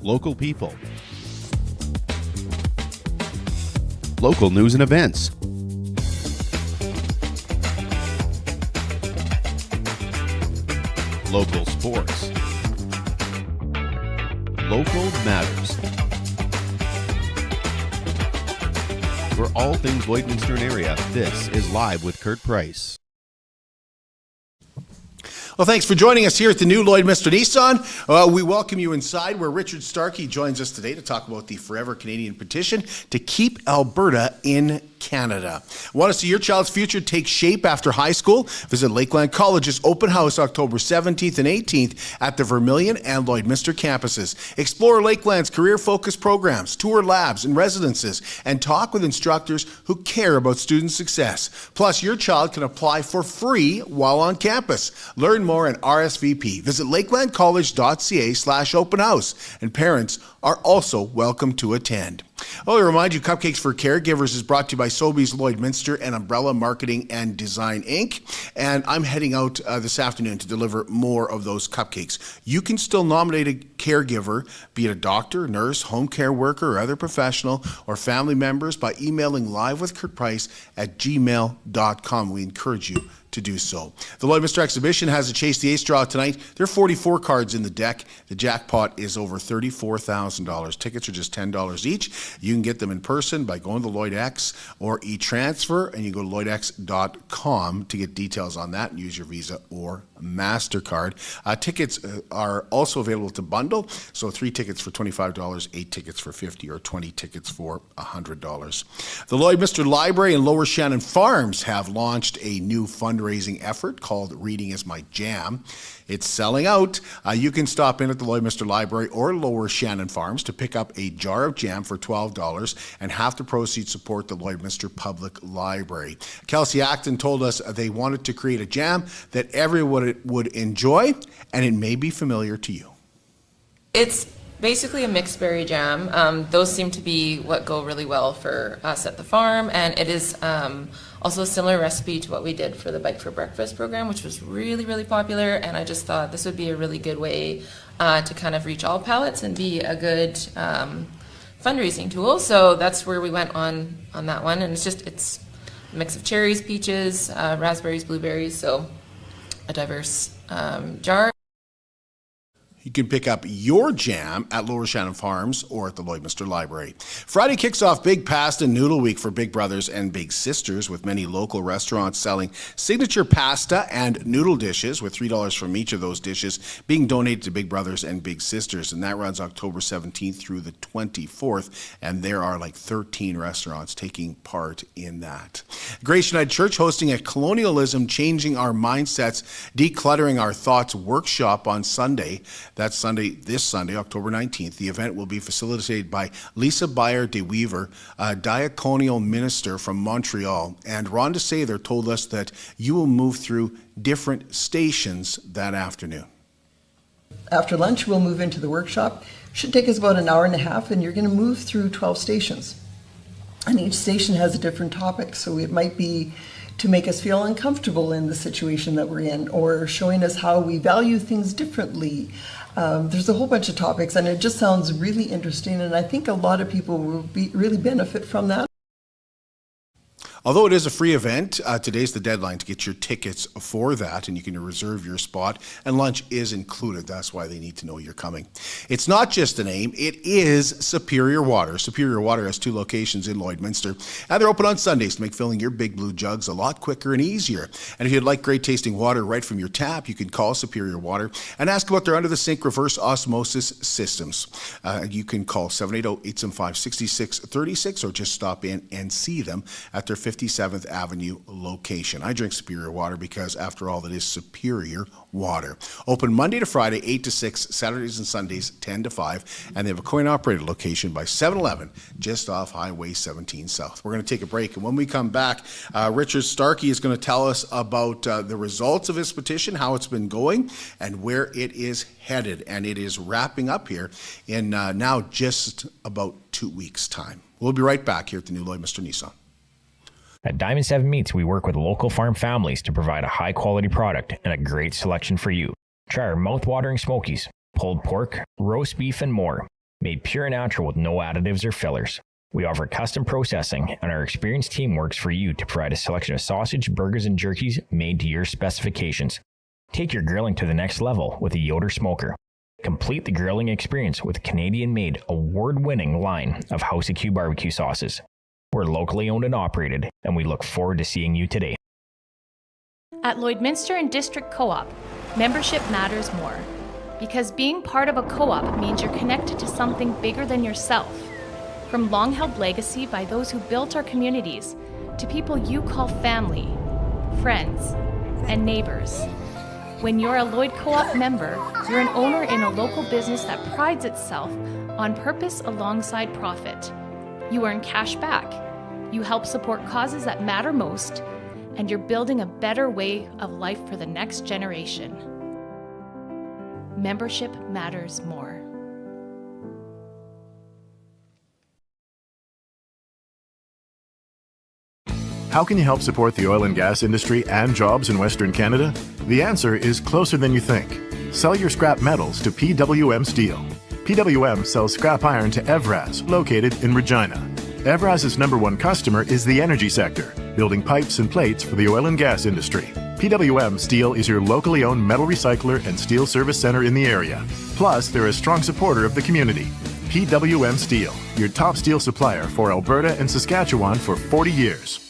local people. Local news and events. Local sports. Local matters. For all things Lloydminster and area, this is Live with Kurt Price. Well, thanks for joining us here at the new Lloydminster Nissan. We welcome you inside where Richard Starke joins us today to talk about the Forever Canadian petition to keep Alberta in Canada. Want to see your child's future take shape after high school? Visit Lakeland College's open house October 17th and 18th at the Vermilion and Lloydminster campuses. Explore Lakeland's career-focused programs, tour labs and residences, and talk with instructors who care about student success. Plus, your child can apply for free while on campus. Learn more and RSVP. Visit lakelandcollege.ca/open house, and parents are also welcome to attend. Well, I remind you, Cupcakes for Caregivers is brought to you by Sobeys Lloydminster and Umbrella Marketing and Design, Inc. And I'm heading out this afternoon to deliver more of those cupcakes. You can still nominate a caregiver, be it a doctor, nurse, home care worker, or other professional, or family members by emailing livewithkurtprice@gmail.com. We encourage you to do so. The Lloydminster exhibition has a Chase the Ace draw tonight. There are 44 cards in the deck. The jackpot is over $34,000. Tickets are just $10 each. You can get them in person by going to Lloyd X or e-transfer, and you go to lloydx.com to get details on that and use your Visa or MasterCard. Tickets are also available to bundle, so 3 tickets for $25, 8 tickets for $50, or 20 tickets for $100. The Lloydminster Library and Lower Shannon Farms have launched a new fundraising effort called Reading is My Jam. It's selling out. You can stop in at the Lloydminster Library or Lower Shannon Farms to pick up a jar of jam for $12, and half the proceeds support the Lloydminster Public Library. Kelsey Acton told us they wanted to create a jam that everyone would enjoy, and it may be familiar to you. It's basically a mixed berry jam. Those seem to be what go really well for us at the farm, and it is also a similar recipe to what we did for the Bike for Breakfast program, which was really, really popular, and I just thought this would be a really good way to kind of reach all palates and be a good fundraising tool. So that's where we went on that one, and it's a mix of cherries, peaches, raspberries, blueberries, so a diverse jar. You can pick up your jam at Lower Shannon Farms or at the Lloydminster Library. Friday kicks off Big Pasta Noodle Week for Big Brothers and Big Sisters, with many local restaurants selling signature pasta and noodle dishes, with $3 from each of those dishes being donated to Big Brothers and Big Sisters. And that runs October 17th through the 24th. And there are like 13 restaurants taking part in that. Grace United Church hosting a Colonialism Changing Our Mindsets, Decluttering Our Thoughts workshop on Sunday. That's this Sunday, October 19th. The event will be facilitated by Lisa Beyer de Weaver, a diaconal minister from Montreal. And Rhonda Sather told us that you will move through different stations that afternoon. After lunch, we'll move into the workshop. Should take us about an hour and a half, and you're going to move through 12 stations. And each station has a different topic, so it might be to make us feel uncomfortable in the situation that we're in, or showing us how we value things differently. There's a whole bunch of topics, and it just sounds really interesting, and I think a lot of people will really benefit from that. Although it is a free event, today's the deadline to get your tickets for that, and you can reserve your spot, and lunch is included. That's why they need to know you're coming. It's not just a name, it is Superior Water. Superior Water has 2 locations in Lloydminster, and they're open on Sundays to make filling your big blue jugs a lot quicker and easier. And if you'd like great tasting water right from your tap, you can call Superior Water and ask about their under-the-sink reverse osmosis systems. You can call 780-875-6636 or just stop in and see them at their 57th Avenue location. I drink Superior Water because, after all, that is superior water. Open Monday to Friday, 8 to 6, Saturdays and Sundays, 10 to 5, and they have a coin-operated location by 7-Eleven just off Highway 17 South. We're going to take a break, and when we come back, Richard Starke is going to tell us about the results of his petition, how it's been going, and where it is headed. And it is wrapping up here in now just about 2 weeks' time. We'll be right back here at the new Lloydminster Nissan. At Diamond 7 Meats, we work with local farm families to provide a high-quality product and a great selection for you. Try our mouth-watering smokies, pulled pork, roast beef, and more. made pure and natural with no additives or fillers. We offer custom processing, and our experienced team works for you to provide a selection of sausage, burgers, and jerkies made to your specifications. Take your grilling to the next level with a Yoder smoker. Complete the grilling experience with a Canadian-made, award-winning line of House of Q barbecue sauces. We're locally owned and operated, and we look forward to seeing you today. At Lloydminster and District Co-op, membership matters more. Because being part of a co-op means you're connected to something bigger than yourself. From long-held legacy by those who built our communities, to people you call family, friends, and neighbors. When you're a Lloyd Co-op member, you're an owner in a local business that prides itself on purpose alongside profit. You earn cash back, you help support causes that matter most, and you're building a better way of life for the next generation. Membership matters more. How can you help support the oil and gas industry and jobs in Western Canada? The answer is closer than you think. Sell your scrap metals to PWM Steel. PWM sells scrap iron to Evraz, located in Regina. Evraz's #1 customer is the energy sector, building pipes and plates for the oil and gas industry. PWM Steel is your locally owned metal recycler and steel service center in the area. Plus, they're a strong supporter of the community. PWM Steel, your top steel supplier for Alberta and Saskatchewan for 40 years.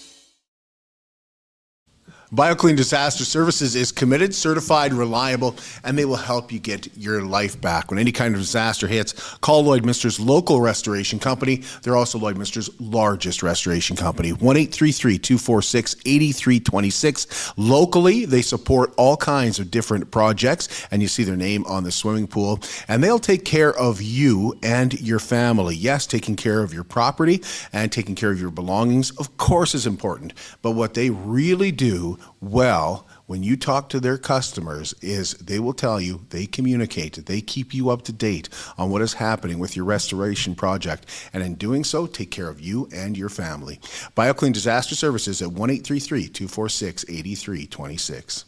BioClean Disaster Services is committed, certified, reliable, and they will help you get your life back. When any kind of disaster hits, call Lloydminster's local restoration company. They're also Lloydminster's largest restoration company. 1-833-246-8326. Locally, they support all kinds of different projects, and you see their name on the swimming pool. And they'll take care of you and your family. Yes, taking care of your property and taking care of your belongings, of course, is important. But what they really do well, when you talk to their customers, is they will tell you, they communicate, they keep you up to date on what is happening with your restoration project, and in doing so, take care of you and your family. BioClean Disaster Services at 1-833-246-8326.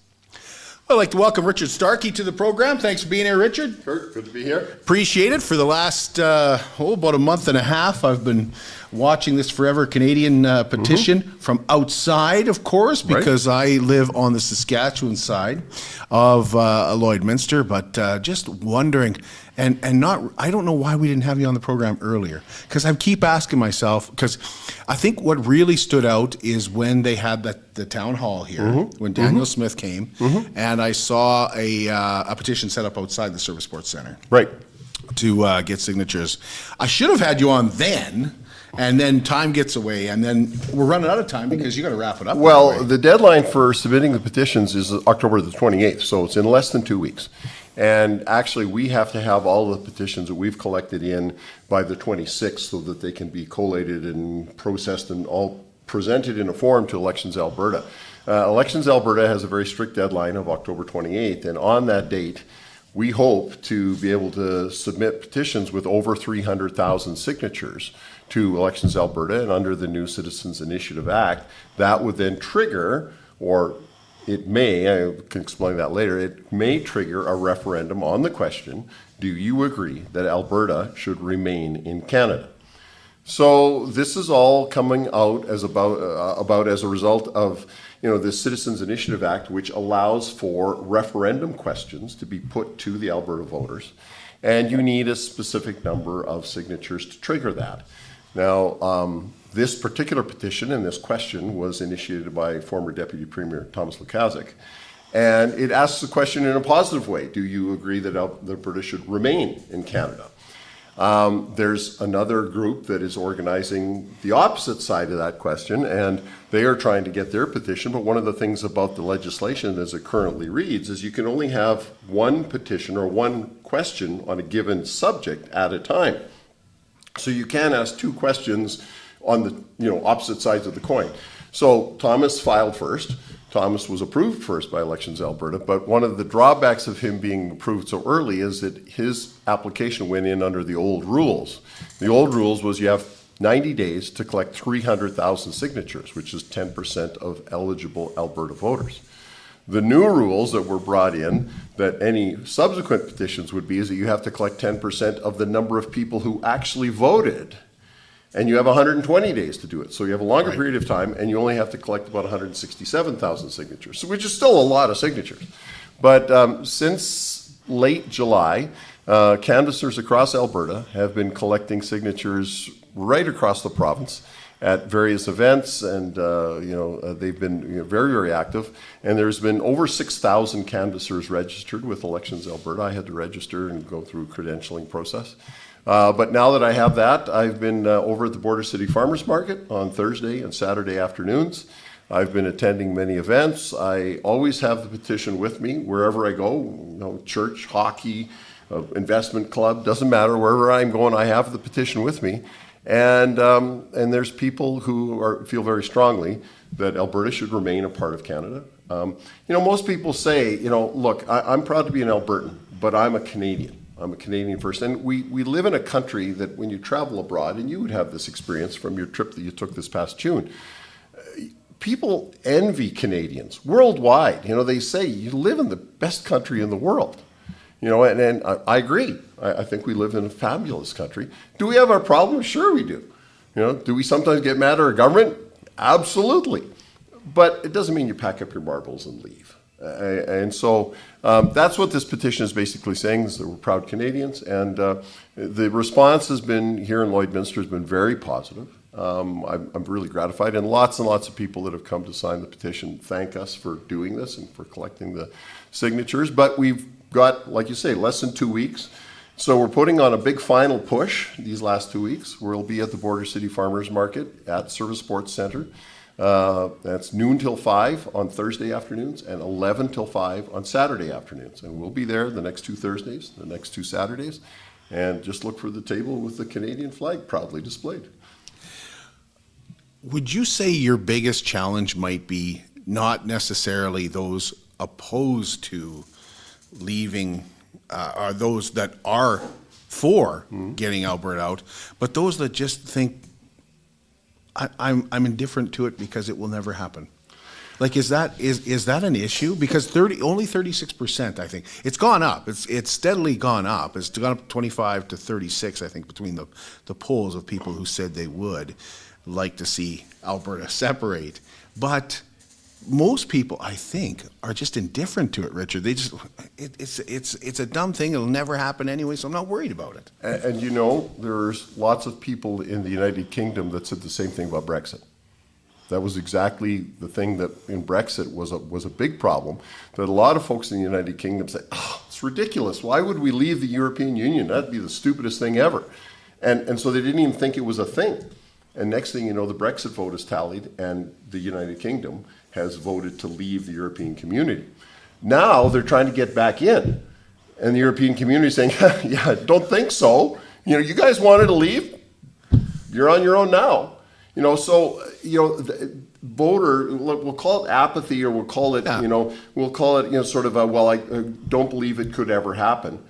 I'd like to welcome Richard Starke to the program. Thanks for being here, Richard. Kurt, good to be here. Appreciate it. For the last, about a month and a half, I've been watching this Forever Canadian petition from outside, of course, because I live on the Saskatchewan side of Lloydminster, but just wondering, and not, I don't know why we didn't have you on the program earlier, because I keep asking myself, because I think what really stood out is when they had the town hall here, when Daniel Smith came, and I saw a petition set up outside the Service Sports Centre. Right. To get signatures. I should have had you on then, and then time gets away, and then we're running out of time because you got to wrap it up. Well, the deadline for submitting the petitions is October the 28th, so it's in less than 2 weeks. And actually, we have to have all the petitions that we've collected in by the 26th so that they can be collated and processed and all presented in a form to Elections Alberta. Elections Alberta has a very strict deadline of October 28th, and on that date, we hope to be able to submit petitions with over 300,000 signatures to Elections Alberta, and under the new Citizens Initiative Act, that would then trigger, or it may, I can explain that later, it may trigger a referendum on the question, do you agree that Alberta should remain in Canada? So this is all coming out as about as a result of the Citizens Initiative Act, which allows for referendum questions to be put to the Alberta voters, and you need a specific number of signatures to trigger that. Now, this particular petition and this question was initiated by former Deputy Premier Thomas Lukaszuk, and it asks the question in a positive way. Do you agree that Alberta should remain in Canada? There's another group that is organizing the opposite side of that question, and they are trying to get their petition, but one of the things about the legislation as it currently reads is you can only have one petition or one question on a given subject at a time. So you can ask two questions on the opposite sides of the coin. So Thomas filed first. Thomas was approved first by Elections Alberta, but one of the drawbacks of him being approved so early is that his application went in under the old rules. The old rules was you have 90 days to collect 300,000 signatures, which is 10% of eligible Alberta voters. The new rules that were brought in, that any subsequent petitions would be, is that you have to collect 10% of the number of people who actually voted. And you have 120 days to do it. So you have a longer period of time, and you only have to collect about 167,000 signatures, so which is still a lot of signatures. But since late July, canvassers across Alberta have been collecting signatures right across the province at various events, and they've been very, very active. And there's been over 6,000 canvassers registered with Elections Alberta. I had to register and go through a credentialing process. But now that I have that, I've been over at the Border City Farmers Market on Thursday and Saturday afternoons. I've been attending many events. I always have the petition with me wherever I go, church, hockey, investment club, doesn't matter, wherever I'm going, I have the petition with me. And there's people who feel very strongly that Alberta should remain a part of Canada. Most people say, look, I'm proud to be an Albertan, but I'm a Canadian. I'm a Canadian first. And we live in a country that when you travel abroad, and you would have this experience from your trip that you took this past June, people envy Canadians worldwide. They say you live in the best country in the world. And I agree. I think we live in a fabulous country. Do we have our problems? Sure we do. Do we sometimes get mad at our government? Absolutely. But it doesn't mean you pack up your marbles and leave. And so that's what this petition is basically saying, is that we're proud Canadians. And the response has been, here in Lloydminster, has been very positive. I'm really gratified. And lots of people that have come to sign the petition thank us for doing this and for collecting the signatures. But we've got, like you say, less than 2 weeks. So we're putting on a big final push these last 2 weeks. We'll be at the Border City Farmers Market at Service Sports Centre. That's noon till 5 on Thursday afternoons and 11 till 5 on Saturday afternoons. And we'll be there the next 2 Thursdays, the next 2 Saturdays, and just look for the table with the Canadian flag proudly displayed. Would you say your biggest challenge might be not necessarily those opposed to leaving, or those that are for getting Alberta out, but those that just think, I'm indifferent to it because it will never happen? Like, is that an issue? Because only 36%, I think. It's gone up. It's steadily gone up. It's gone up 25 to 36, I think, between the polls of people who said they would like to see Alberta separate. But most people, I think, are just indifferent to it, Richard. They just, it's a dumb thing. It'll never happen anyway, so I'm not worried about it. And there's lots of people in the United Kingdom that said the same thing about Brexit. That was exactly the thing that in Brexit was a big problem, that a lot of folks in the United Kingdom said, it's ridiculous. Why would we leave the European Union? That'd be the stupidest thing ever. And so they didn't even think it was a thing. And next thing you know, the Brexit vote is tallied, and the United Kingdom has voted to leave the European community. Now they're trying to get back in, and the European community is saying, yeah, don't think so. You guys wanted to leave, you're on your own now. Voter, we'll call it apathy, or we'll call it, sort of I don't believe it could ever happen.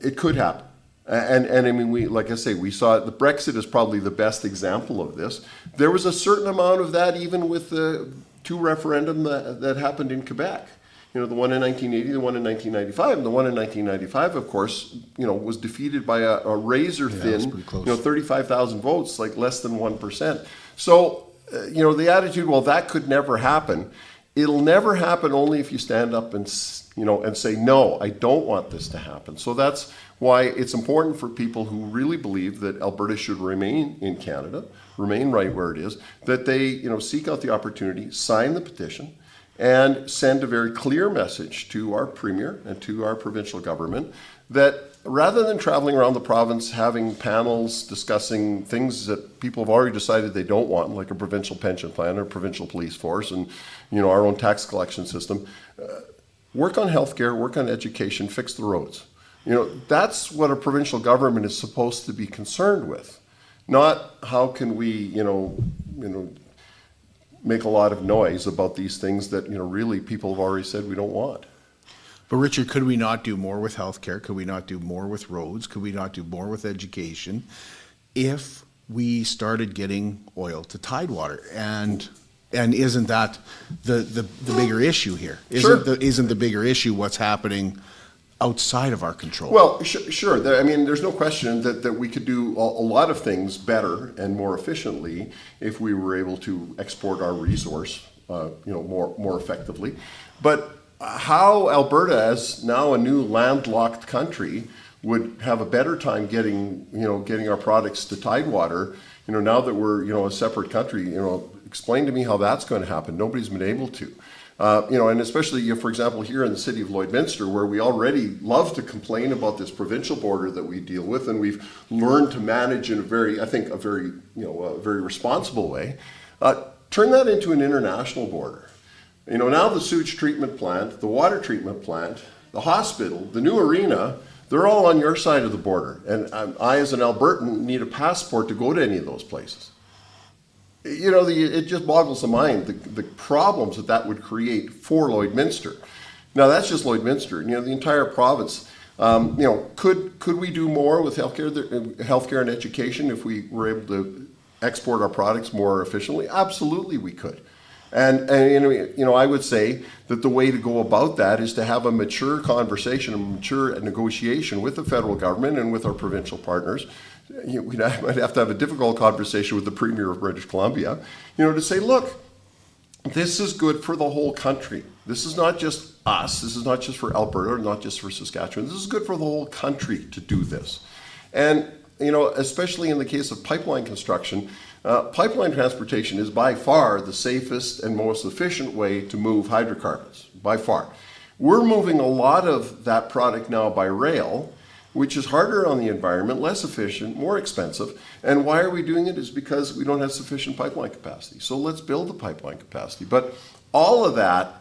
It could happen. And I mean, like I say, we saw it. The Brexit is probably the best example of this. There was a certain amount of that even with the 2 referendum that happened in Quebec. The one in 1980, the one in 1995. And the one in 1995, of course, was defeated by a razor thin, 35,000 votes, like less than 1%. So, the attitude, well, that could never happen. It'll never happen only if you stand up and say, no, I don't want this to happen. So that's why it's important for people who really believe that Alberta should remain in Canada, remain right where it is, that they, seek out the opportunity, sign the petition, and send a very clear message to our Premier and to our provincial government that rather than traveling around the province having panels discussing things that people have already decided they don't want, like a provincial pension plan or provincial police force and our own tax collection system, work on healthcare, work on education, fix the roads. That's what a provincial government is supposed to be concerned with, not how can we, make a lot of noise about these things that, really people have already said we don't want. But Richard, could we not do more with healthcare? Could we not do more with roads? Could we not do more with education if we started getting oil to Tidewater? And And isn't that the bigger issue here? Sure. Isn't the bigger issue what's happening outside of our control? Well, sure. I mean, there's no question that we could do a lot of things better and more efficiently if we were able to export our resource, more effectively. But how Alberta, as now a new landlocked country, would have a better time getting our products to Tidewater, now that we're, a separate country, explain to me how that's going to happen. Nobody's been able to. And especially, for example, here in the city of Lloydminster, where we already love to complain about this provincial border that we deal with, and we've learned to manage in a very responsible way. Turn that into an international border. Now the sewage treatment plant, the water treatment plant, the hospital, the new arena, they're all on your side of the border. And I, as an Albertan, need a passport to go to any of those places. It just boggles the mind, the problems that would create for Lloydminster. Now, that's just Lloydminster. The entire province. Could we do more with healthcare and education if we were able to export our products more efficiently? Absolutely, we could. And I would say that the way to go about that is to have a mature conversation, a mature negotiation with the federal government and with our provincial partners. We might have to have a difficult conversation with the Premier of British Columbia, to say, look, this is good for the whole country. This is not just us. This is not just for Alberta, not just for Saskatchewan. This is good for the whole country to do this. And, especially in the case of pipeline construction, pipeline transportation is by far the safest and most efficient way to move hydrocarbons, by far. We're moving a lot of that product now by rail, which is harder on the environment, less efficient, more expensive. And why are we doing it? Is because we don't have sufficient pipeline capacity. So let's build the pipeline capacity. But all of that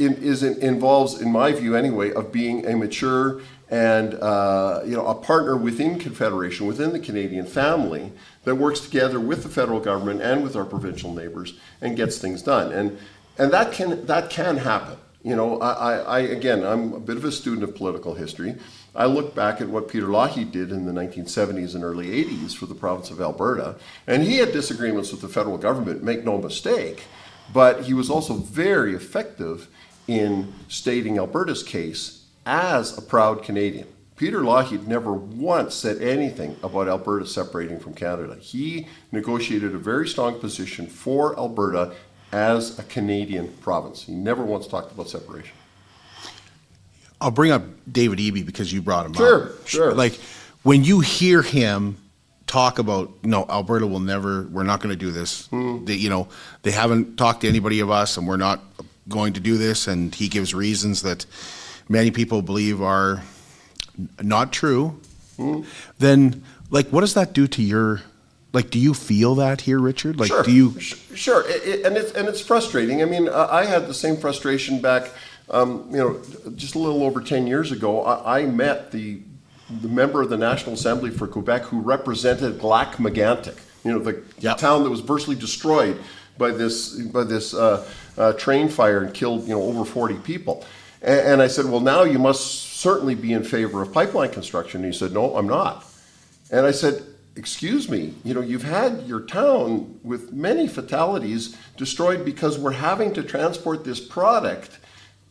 involves, in my view anyway, of being a mature and a partner within Confederation, within the Canadian family, that works together with the federal government and with our provincial neighbors and gets things done. And that can happen. I'm a bit of a student of political history. I look back at what Peter Lougheed did in the 1970s and early 80s for the province of Alberta, and he had disagreements with the federal government, make no mistake, but he was also very effective in stating Alberta's case as a proud Canadian. Peter Lougheed never once said anything about Alberta separating from Canada. He negotiated a very strong position for Alberta as a Canadian province. He never once talked about separation. I'll bring up David Eby because you brought him up. Sure. Like, when you hear him talk about, Alberta will never, we're not going to do this. They haven't talked to anybody of us, and we're not going to do this. And he gives reasons that many people believe are not true. Then, what does that do to your, do you feel that here, Richard? Sure. Do you? Sure. And it's frustrating. I mean, I had the same frustration back, just a little over 10 years ago. I met the member of the National Assembly for Quebec who represented Lac-Mégantic, the town that was virtually destroyed by this train fire and killed over 40 people. And I said, well, now you must certainly be in favor of pipeline construction. And he said, no, I'm not. And I said, excuse me, you've had your town with many fatalities destroyed because we're having to transport this product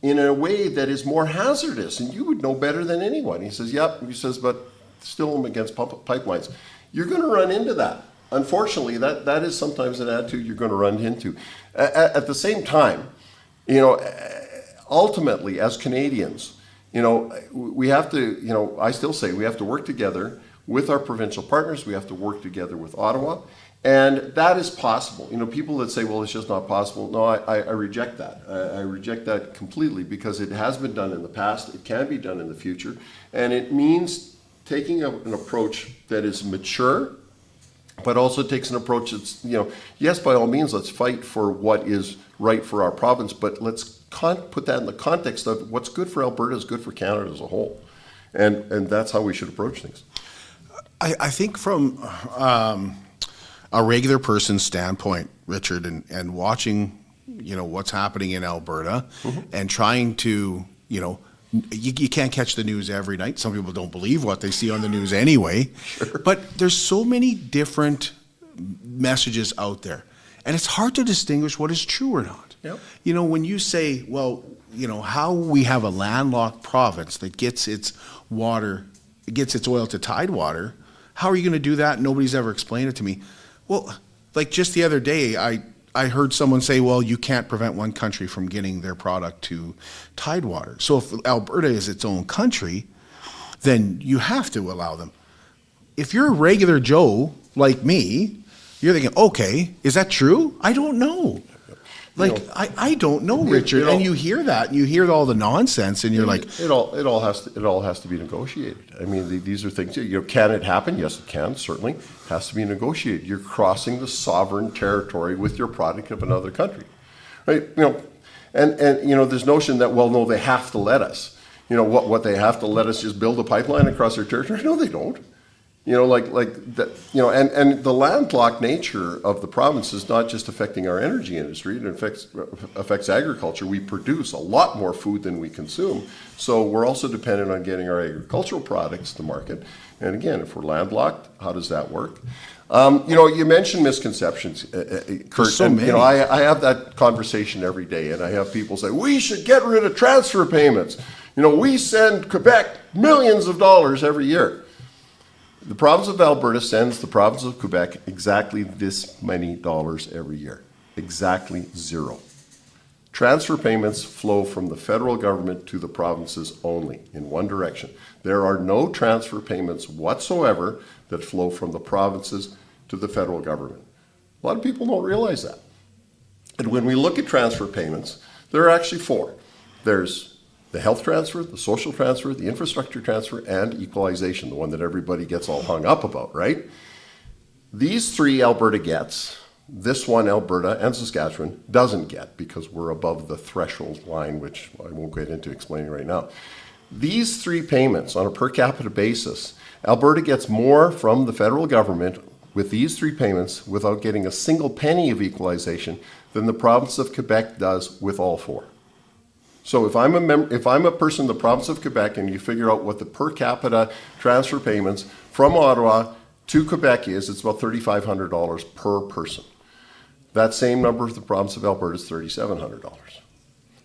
in a way that is more hazardous, and you would know better than anyone. He says, yep. He says, but still I'm against pipelines. You're going to run into that. Unfortunately, that is sometimes an attitude you're going to run into. At the same time, ultimately, as Canadians, we have to, I still say we have to work together with our provincial partners. We have to work together with Ottawa. And that is possible. People that say, well, it's just not possible. No, I reject that. I reject that completely because it has been done in the past. It can be done in the future. And it means taking an approach that is mature, but also takes an approach that's, yes, by all means, let's fight for what is right for our province, but let's put that in the context of what's good for Alberta is good for Canada as a whole. And that's how we should approach things. I think from a regular person's standpoint, Richard, and watching, what's happening in Alberta, and trying to, you can't catch the news every night. Some people don't believe what they see on the news anyway. Sure. But there's so many different messages out there. And it's hard to distinguish what is true or not. Yep. You know, when you say, well, you know, how we have a landlocked province that gets its water, gets its oil to Tidewater, how are you going to do that? Nobody's ever explained it to me. Well, like just the other day, I heard someone say, well, you can't prevent one country from getting their product to Tidewater. So if Alberta is its own country, then you have to allow them. If you're a regular Joe like me, you're thinking, okay, is that true? I don't know. Like, I don't know, Richard. And you hear that, and you hear all the nonsense, and you're like, it all has to be negotiated. I mean, these are things. You know, can it happen? Yes, it can. Certainly, it has to be negotiated. You're crossing the sovereign territory with your product of another country, right? You know, and you know, this notion that, well, no, they have to let us. You know, what they have to let us is build a pipeline across their territory. No, they don't. You know, like that. You know, and the landlocked nature of the province is not just affecting our energy industry. It affects agriculture. We produce a lot more food than we consume, so we're also dependent on getting our agricultural products to market. And again, if we're landlocked, how does that work? You know, you mentioned misconceptions, Kurt. So and, many. you know, I have that conversation every day, and I have people say we should get rid of transfer payments. You know, we send Quebec millions of dollars every year. The province of Alberta sends the province of Quebec exactly this many dollars every year. Exactly zero. Transfer payments flow from the federal government to the provinces only, in one direction. There are no transfer payments whatsoever that flow from the provinces to the federal government. A lot of people don't realize that. And when we look at transfer payments, there are actually four. There's the health transfer, the social transfer, the infrastructure transfer, and equalization, the one that everybody gets all hung up about, right? These three Alberta gets. This one Alberta and Saskatchewan doesn't get because we're above the threshold line, which I won't get into explaining right now. These three payments on a per capita basis, Alberta gets more from the federal government with these three payments without getting a single penny of equalization than the province of Quebec does with all four. So if I'm a person in the province of Quebec and you figure out what the per capita transfer payments from Ottawa to Quebec is, it's about $3,500 per person. That same number for the province of Alberta is $3,700.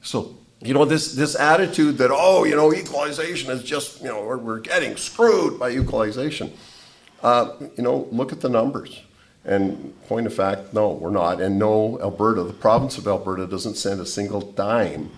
So, you know, this attitude that, oh, you know, equalization is just, you know, we're getting screwed by equalization. You know, look at the numbers. And point of fact, no, we're not. And no, Alberta, the province of Alberta doesn't send a single dime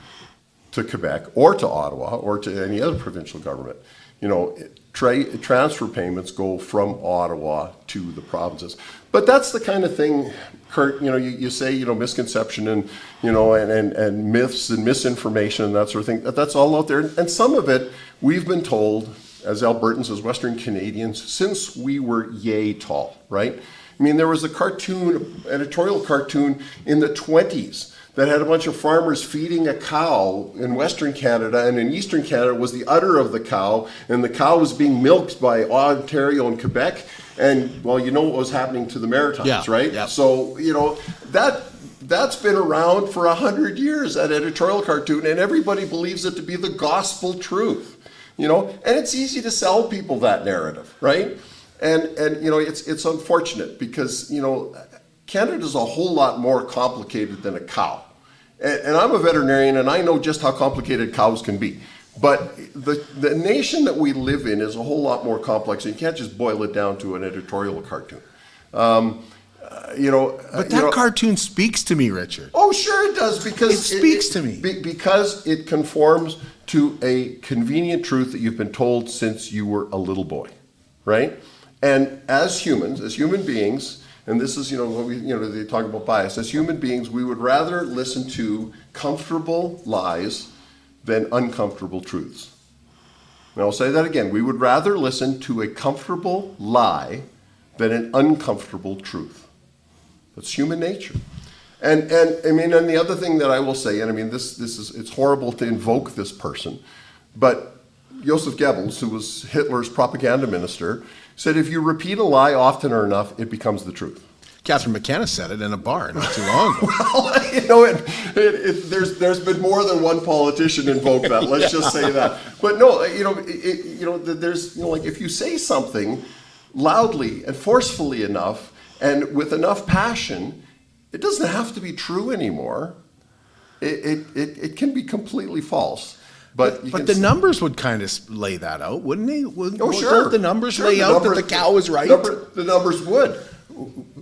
to Quebec or to Ottawa or to any other provincial government. You know, transfer payments go from Ottawa to the provinces. But that's the kind of thing, Kurt, you know, you say, you know, misconception and, you know, and myths and misinformation and that sort of thing, that's all out there. And some of it we've been told as Albertans, as Western Canadians, since we were yay tall, right? I mean, there was a editorial cartoon in the 20s that had a bunch of farmers feeding a cow in Western Canada, and in Eastern Canada was the udder of the cow, and the cow was being milked by Ontario and Quebec, and, well, you know what was happening to the Maritimes, right? Yeah. So, you know, that's been around for 100 years, that editorial cartoon, and everybody believes it to be the gospel truth, you know, and it's easy to sell people that narrative, right? And you know, it's unfortunate because, you know, Canada's a whole lot more complicated than a cow. And I'm a veterinarian and I know just how complicated cows can be. But the nation that we live in is a whole lot more complex, and you can't just boil it down to an editorial cartoon. You know, but that cartoon speaks to me, Richard. Oh, sure it does, because it speaks to me. Because it conforms to a convenient truth that you've been told since you were a little boy, right? And as humans, as human beings, and this is, you know, what we, you know, they talk about bias. As human beings, we would rather listen to comfortable lies than uncomfortable truths. And I'll say that again. We would rather listen to a comfortable lie than an uncomfortable truth. That's human nature. And I mean, and the other thing that I will say, and I mean, this is, it's horrible to invoke this person, but Joseph Goebbels, who was Hitler's propaganda minister, said if you repeat a lie often or enough, it becomes the truth. Catherine McKenna said it in a bar not too long ago. Well, you know, there's been more than one politician invoke that. Let's just say that. But no, you know, there's, you know, like if you say something loudly and forcefully enough and with enough passion, it doesn't have to be true anymore. It can be completely false. But the numbers would kind of lay that out, wouldn't they? Sure. Don't the numbers Sure, lay the out numbers, that the cow is right? The numbers would.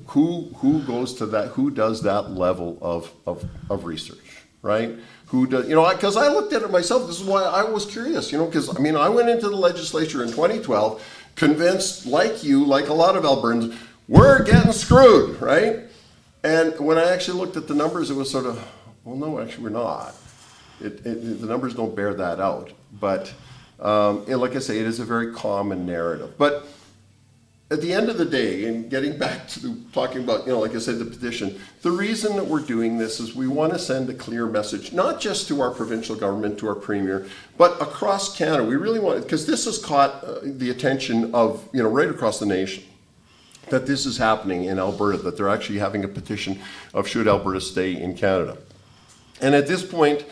Who goes to that? Who does that level of research, right? Who does, because I looked at it myself. This is why I was curious, because I went into the legislature in 2012 convinced, like you, like a lot of Albertans, we're getting screwed, right? And when I actually looked at the numbers, it was sort of, well, no, actually we're not. The numbers don't bear that out. But like I say, it is a very common narrative. But at the end of the day, and getting back to talking about, like I said, the petition, the reason that we're doing this is we want to send a clear message, not just to our provincial government, to our premier, but across Canada. We really want, because this has caught the attention of, right across the nation, that this is happening in Alberta, that they're actually having a petition of should Alberta stay in Canada. And at this point,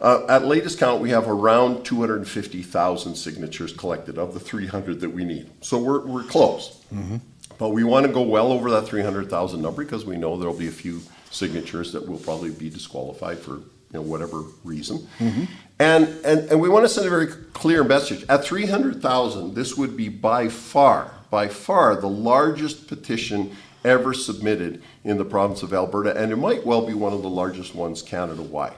at latest count, we have around 250,000 signatures collected of the 300 that we need. So we're close. Mm-hmm. But we want to go well over that 300,000 number because we know there'll be a few signatures that will probably be disqualified for whatever reason. Mm-hmm. And we want to send a very clear message. At 300,000, this would be by far the largest petition ever submitted in the province of Alberta, and it might well be one of the largest ones Canada-wide.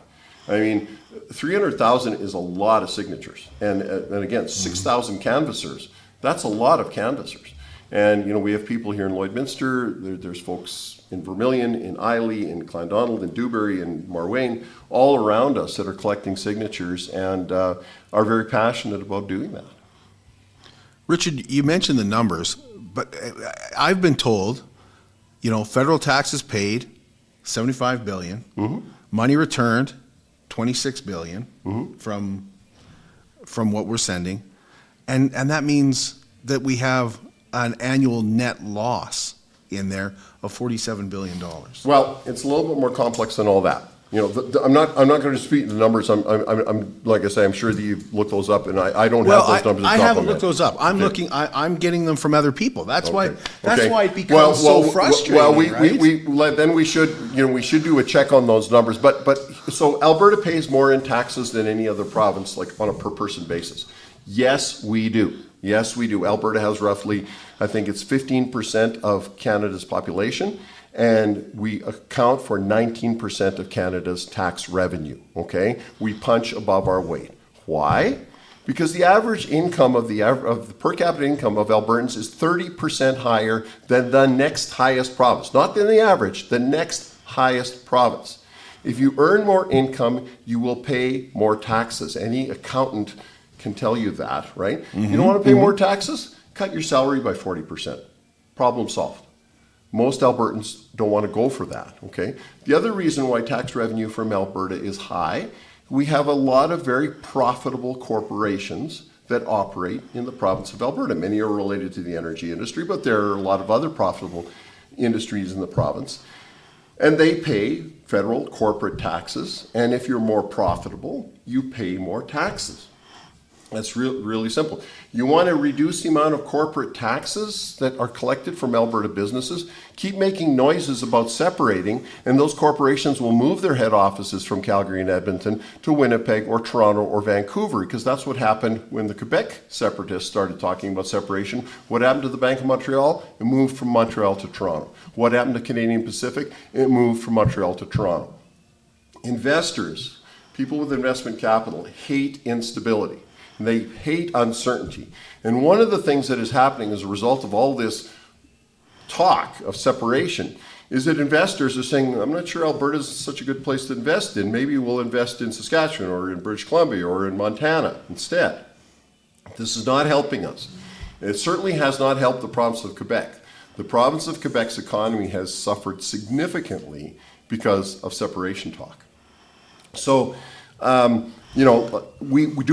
I mean, 300,000 is a lot of signatures. And again, 6,000 canvassers, that's a lot of canvassers. And, we have people here in Lloydminster, there's folks in Vermilion, in Islay, in Clandonald, in Dewberry, in Marwayne, all around us that are collecting signatures and are very passionate about doing that. Richard, you mentioned the numbers, but I've been told, federal taxes paid, $75 billion, mm-hmm. money returned, $26 billion mm-hmm. from what we're sending, and that means that we have an annual net loss in there of $47 billion. Well, it's a little bit more complex than all that. I'm not going to dispute the numbers. I'm like I say, I'm sure that you've looked those up, and I don't have those numbers. I haven't looked those up. I'm looking. I'm getting them from other people. That's why. That's why it becomes so frustrating. Then we should do a check on those numbers. But so Alberta pays more in taxes than any other province, like on a per person basis. Yes, we do. Yes, we do. Alberta has roughly, I think it's 15% of Canada's population. And we account for 19% of Canada's tax revenue, okay? We punch above our weight. Why? Because the average income of the per capita income of Albertans is 30% higher than the next highest province. Not than the average, the next highest province. If you earn more income, you will pay more taxes. Any accountant can tell you that, right? Mm-hmm. You don't want to pay more taxes? Cut your salary by 40%. Problem solved. Most Albertans don't want to go for that, okay? The other reason why tax revenue from Alberta is high, we have a lot of very profitable corporations that operate in the province of Alberta. Many are related to the energy industry, but there are a lot of other profitable industries in the province. And they pay federal corporate taxes, and if you're more profitable, you pay more taxes. That's really simple. You want to reduce the amount of corporate taxes that are collected from Alberta businesses, keep making noises about separating, and those corporations will move their head offices from Calgary and Edmonton to Winnipeg or Toronto or Vancouver, because that's what happened when the Quebec separatists started talking about separation. What happened to the Bank of Montreal? It moved from Montreal to Toronto. What happened to Canadian Pacific? It moved from Montreal to Toronto. Investors, people with investment capital, hate instability. They hate uncertainty. And one of the things that is happening as a result of all this talk of separation is that investors are saying, I'm not sure Alberta is such a good place to invest in. Maybe we'll invest in Saskatchewan or in British Columbia or in Montana instead. This is not helping us. It certainly has not helped the province of Quebec. The province of Quebec's economy has suffered significantly because of separation talk. So, do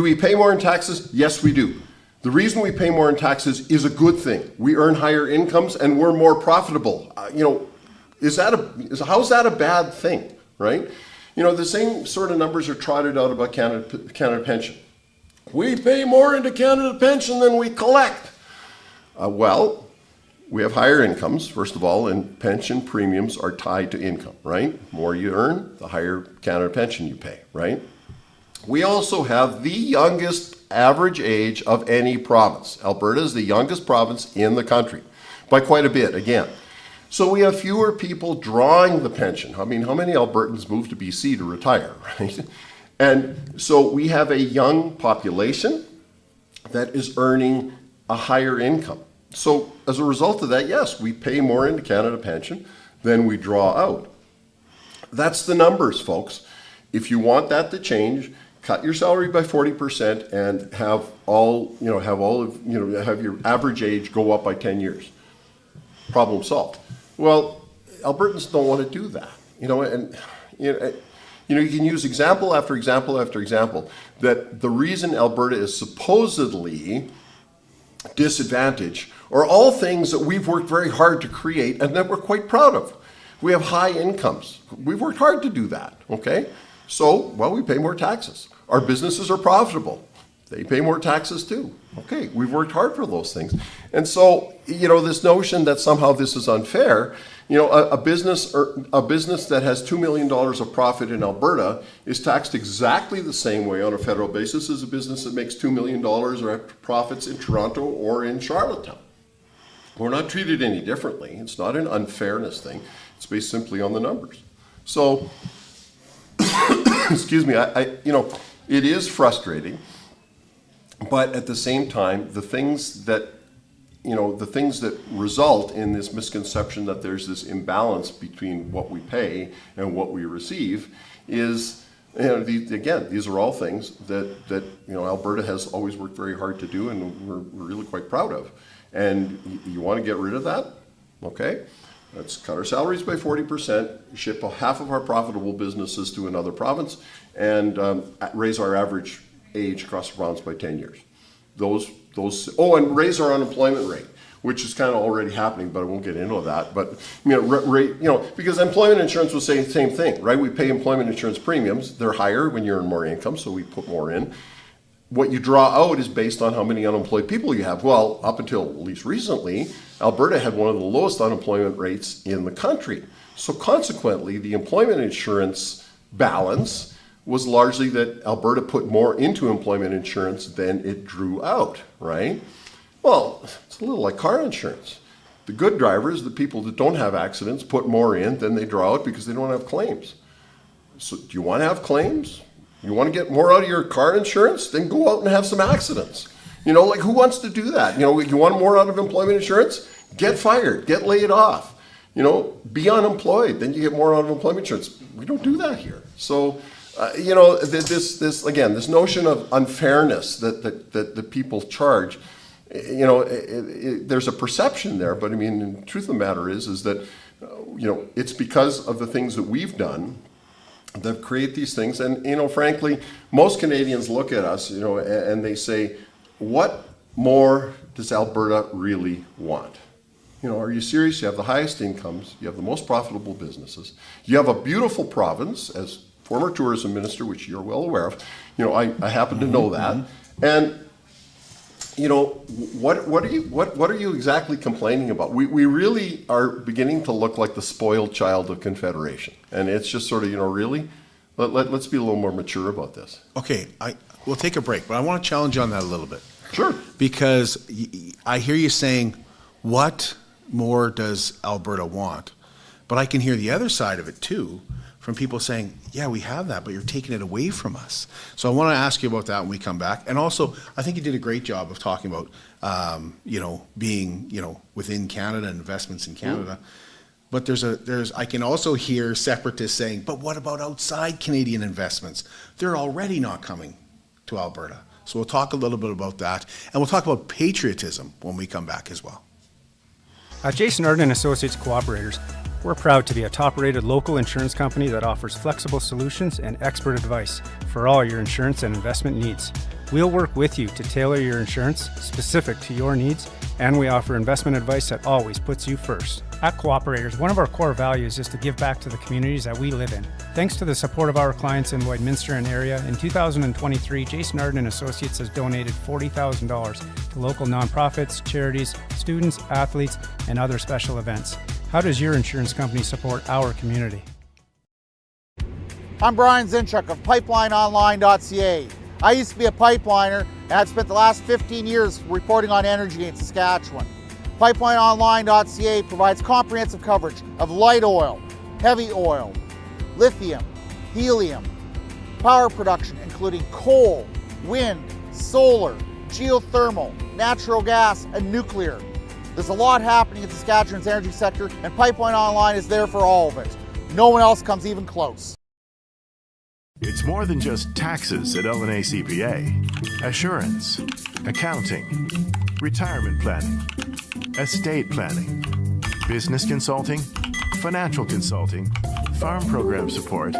we pay more in taxes? Yes, we do. The reason we pay more in taxes is a good thing. We earn higher incomes and we're more profitable. How's that a bad thing, right? The same sort of numbers are trotted out about Canada Pension. We pay more into Canada Pension than we collect. we have higher incomes, first of all, and pension premiums are tied to income, right? The more you earn, the higher Canada pension you pay, right? We also have the youngest average age of any province. Alberta is the youngest province in the country by quite a bit, again. So we have fewer people drawing the pension. I mean, how many Albertans move to BC to retire, right? And so we have a young population that is earning a higher income. So as a result of that, yes, we pay more into Canada Pension than we draw out. That's the numbers, folks. If you want that to change, cut your salary by 40% and have your average age go up by 10 years. Problem solved. Well, Albertans don't want to do that, and you can use example after example after example that the reason Alberta is supposedly disadvantaged are all things that we've worked very hard to create and that we're quite proud of. We have high incomes. We've worked hard to do that, okay? So, we pay more taxes. Our businesses are profitable. They pay more taxes too. Okay, we've worked hard for those things. And so, this notion that somehow this is unfair, a business that has $2 million of profit in Alberta is taxed exactly the same way on a federal basis as a business that makes $2 million or profits in Toronto or in Charlottetown. We're not treated any differently. It's not an unfairness thing. It's based simply on the numbers. So, excuse me, it is frustrating. But at the same time, the things that result in this misconception that there's this imbalance between what we pay and what we receive is, these are all things that Alberta has always worked very hard to do and we're really quite proud of. And you want to get rid of that? Okay. Let's cut our salaries by 40%, ship half of our profitable businesses to another province, and raise our average age across the province by 10 years. And raise our unemployment rate, which is kind of already happening, but I won't get into that. But because employment insurance was saying the same thing, right? We pay employment insurance premiums; they're higher when you earn more income, so we put more in. What you draw out is based on how many unemployed people you have. Well, up until at least recently, Alberta had one of the lowest unemployment rates in the country. So consequently, the employment insurance balance was largely that Alberta put more into employment insurance than it drew out, right? Well, it's a little like car insurance. The good drivers, the people that don't have accidents, put more in than they draw out because they don't have claims. So do you want to have claims? You want to get more out of your car insurance? Then go out and have some accidents. Who wants to do that? You want more out of employment insurance? Get fired, get laid off. Be unemployed, then you get more out of employment insurance. We don't do that here. So, this notion of unfairness that people charge, there's a perception there, but the truth of the matter is that, it's because of the things that we've done that create these things. And, frankly, most Canadians look at us, and they say, what more does Alberta really want? Are you serious? You have the highest incomes. You have the most profitable businesses. You have a beautiful province, as former tourism minister, which you're well aware of. I happen to know that. And, what are you exactly complaining about? We really are beginning to look like the spoiled child of Confederation. And it's just sort of, really? Let's be a little more mature about this. Okay, we'll take a break, but I want to challenge you on that a little bit. Sure. Because I hear you saying, what more does Alberta want? But I can hear the other side of it too, from people saying, yeah, we have that, but you're taking it away from us. So I want to ask you about that when we come back. And also, I think you did a great job of talking about, being, within Canada and investments in Canada. But I can also hear separatists saying, but what about outside Canadian investments? They're already not coming to Alberta. So we'll talk a little bit about that. And we'll talk about patriotism when we come back as well. At Jason Arden & Associates Cooperators, we're proud to be a top-rated local insurance company that offers flexible solutions and expert advice for all your insurance and investment needs. We'll work with you to tailor your insurance specific to your needs, and we offer investment advice that always puts you first. At Cooperators, one of our core values is to give back to the communities that we live in. Thanks to the support of our clients in Lloydminster and area, in 2023, Jason Arden and Associates has donated $40,000 to local nonprofits, charities, students, athletes, and other special events. How does your insurance company support our community? I'm Brian Zinchuk of PipelineOnline.ca. I used to be a pipeliner and I've spent the last 15 years reporting on energy in Saskatchewan. PipelineOnline.ca provides comprehensive coverage of light oil, heavy oil, lithium, helium, power production including coal, wind, solar, geothermal, natural gas, and nuclear. There's a lot happening in Saskatchewan's energy sector, and Pipeline Online is there for all of it. No one else comes even close. It's more than just taxes at LNA CPA. Assurance, accounting, retirement planning, estate planning, business consulting, financial consulting, farm program support,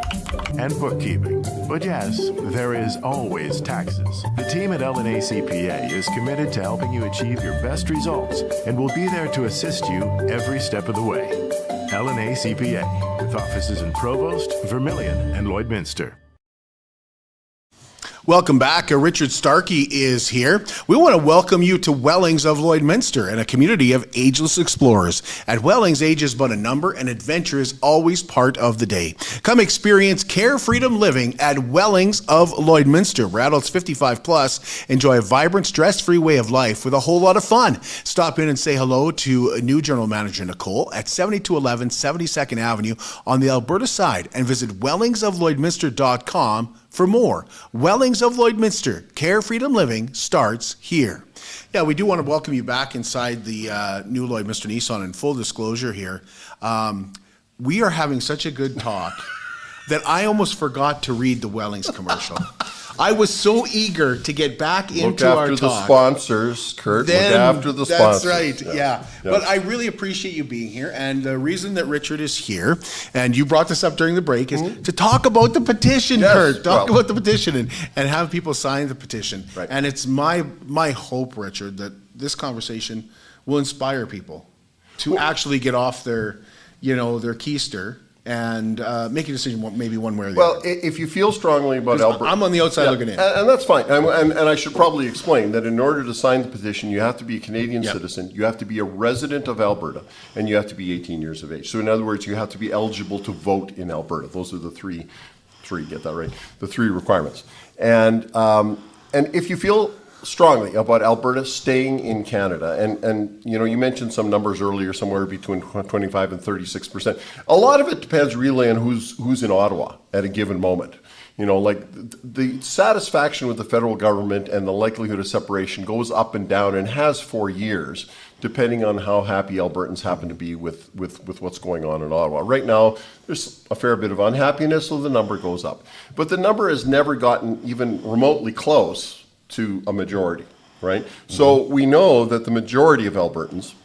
and bookkeeping. But yes, there is always taxes. The team at LNA CPA is committed to helping you achieve your best results and will be there to assist you every step of the way. LNA CPA, with offices in Provost, Vermilion, and Lloydminster. Welcome back. Richard Starke is here. We want to welcome you to Wellings of Lloydminster and a community of ageless explorers. At Wellings, age is but a number and adventure is always part of the day. Come experience care freedom living at Wellings of Lloydminster, where adults 55 plus enjoy a vibrant, stress-free way of life with a whole lot of fun. Stop in and say hello to new General Manager Nicole at 7211 72nd Avenue on the Alberta side and visit wellingsoflloydminster.com for more. Wellings of Lloydminster, care freedom living starts here. Yeah, we do want to welcome you back inside the new Lloydminster Nissan. In full disclosure here, we are having such a good talk that I almost forgot to read the Wellings commercial. I was so eager to get back into our talk. Look after the sponsors, Kurt. Look after the sponsors. That's right, yeah. But I really appreciate you being here. And the reason that Richard is here, and you brought this up during the break, is to talk about the petition, Kurt. Talk about the petition and have people sign the petition. Right. And it's my hope, Richard, that this conversation will inspire people to actually get off their keister and make a decision maybe one way or the other. Well, if you feel strongly about Alberta... I'm on the outside looking in. And that's fine. And I should probably explain that in order to sign the petition, you have to be a Canadian citizen, you have to be a resident of Alberta, and you have to be 18 years of age. So in other words, you have to be eligible to vote in Alberta. Those are the three, get that right, the three requirements. And if you feel strongly about Alberta staying in Canada, and you mentioned some numbers earlier, somewhere between 25 and 36%. A lot of it depends really on who's in Ottawa at a given moment. Like the satisfaction with the federal government and the likelihood of separation goes up and down and has for years, depending on how happy Albertans happen to be with what's going on in Ottawa. Right now, there's a fair bit of unhappiness, so the number goes up. But the number has never gotten even remotely close to a majority, right? So we know that the majority of Albertans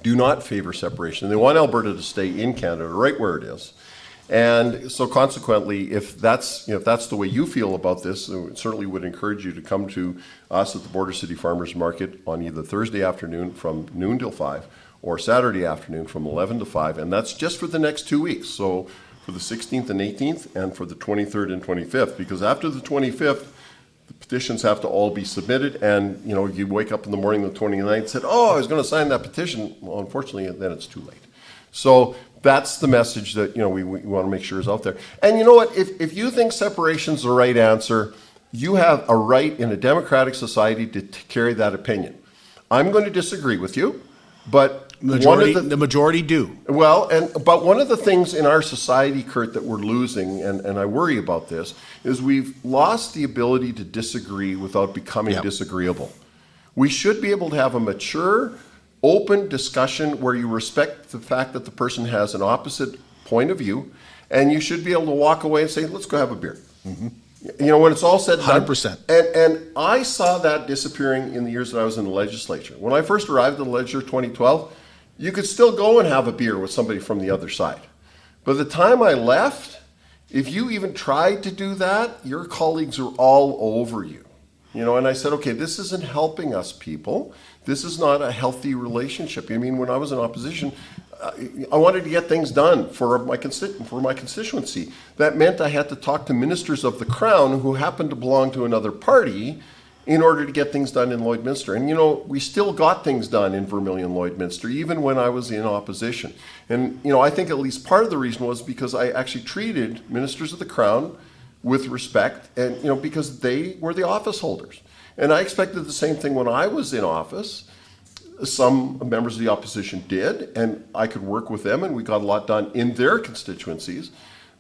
do not favor separation. They want Alberta to stay in Canada, right where it is. And so consequently, if that's the way you feel about this, I certainly would encourage you to come to us at the Border City Farmers Market on either Thursday afternoon from noon till 5 or Saturday afternoon from 11 to 5. And that's just for the next 2 weeks. So for the 16th and 18th and for the 23rd and 25th, because after the 25th, the petitions have to all be submitted, and you wake up in the morning the 29th and said, I was going to sign that petition. Well, unfortunately, then it's too late. So that's the message that we want to make sure is out there. And you know what? If you think separation's the right answer, you have a right in a democratic society to carry that opinion. I'm going to disagree with you, but the majority do. Well, but one of the things in our society, Kurt, that we're losing, and I worry about this, is we've lost the ability to disagree without becoming disagreeable. We should be able to have a mature, open discussion where you respect the fact that the person has an opposite point of view, and you should be able to walk away and say, let's go have a beer. Mm-hmm. When it's all said and done. 100%. And I saw that disappearing in the years that I was in the legislature. When I first arrived in the legislature 2012, you could still go and have a beer with somebody from the other side. By the time I left, if you even tried to do that, your colleagues are all over you. And I said, okay, this isn't helping us, people. This is not a healthy relationship. I mean, when I was in opposition, I wanted to get things done for my constituency. That meant I had to talk to ministers of the Crown who happened to belong to another party in order to get things done in Lloydminster. And, we still got things done in Vermilion Lloydminster, even when I was in opposition. And, I think at least part of the reason was because I actually treated ministers of the Crown with respect and, because they were the office holders. And I expected the same thing when I was in office. Some members of the opposition did, and I could work with them, and we got a lot done in their constituencies,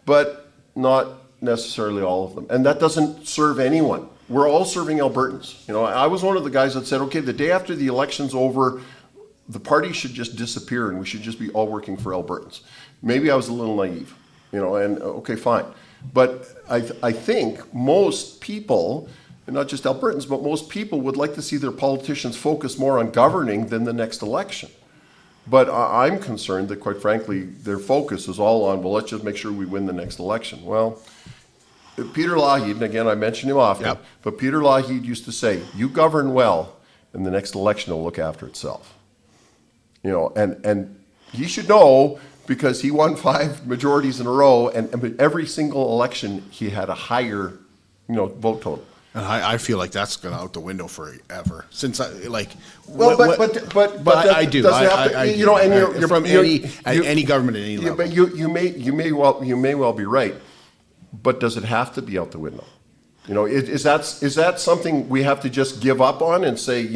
but not necessarily all of them. And that doesn't serve anyone. We're all serving Albertans. I was one of the guys that said, okay, the day after the election's over, the party should just disappear and we should just be all working for Albertans. Maybe I was a little naive, and okay, fine. But I think most people, and not just Albertans, but most people would like to see their politicians focus more on governing than the next election. But I'm concerned that, quite frankly, their focus is all on, well, let's just make sure we win the next election. Well, Peter Lougheed, and again, I mention him often, but Peter Lougheed used to say, you govern well, and the next election will look after itself. And he should know, because he won 5 majorities in a row, and every single election he had a higher, vote total. And I feel like that's gone out the window forever. Since I do. You're from any government at any level. But you may well be right. But does it have to be out the window? Is that something we have to just give up on and say, it's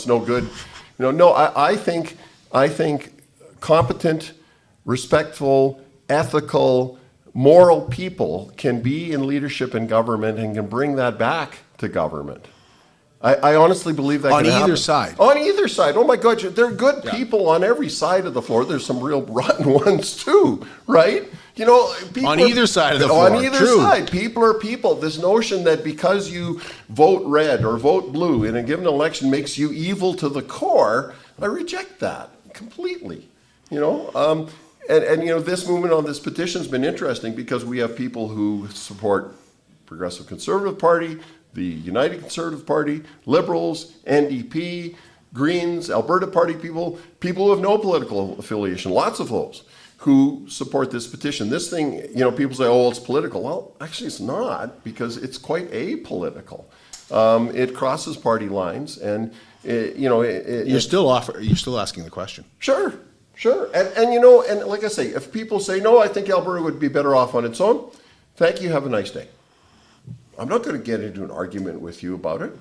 no good? No. I think competent, respectful, ethical, moral people can be in leadership in government and can bring that back to government. I honestly believe that can happen. On either side. On either side. Oh my God, there are good people on every side of the floor. There's some real rotten ones too, right? On either side of the floor. On either side. People are people. This notion that because you vote red or vote blue in a given election makes you evil to the core, I reject that completely. And this movement on this petition has been interesting because we have people who support Progressive Conservative Party, the United Conservative Party, Liberals, NDP, Greens, Alberta Party people who have no political affiliation, lots of those, who support this petition. This thing, people say, oh, it's political. Well, actually it's not, because it's quite apolitical. It crosses party lines, and you're still asking the question. Sure. And like I say, if people say, no, I think Alberta would be better off on its own, thank you, have a nice day. I'm not going to get into an argument with you about it.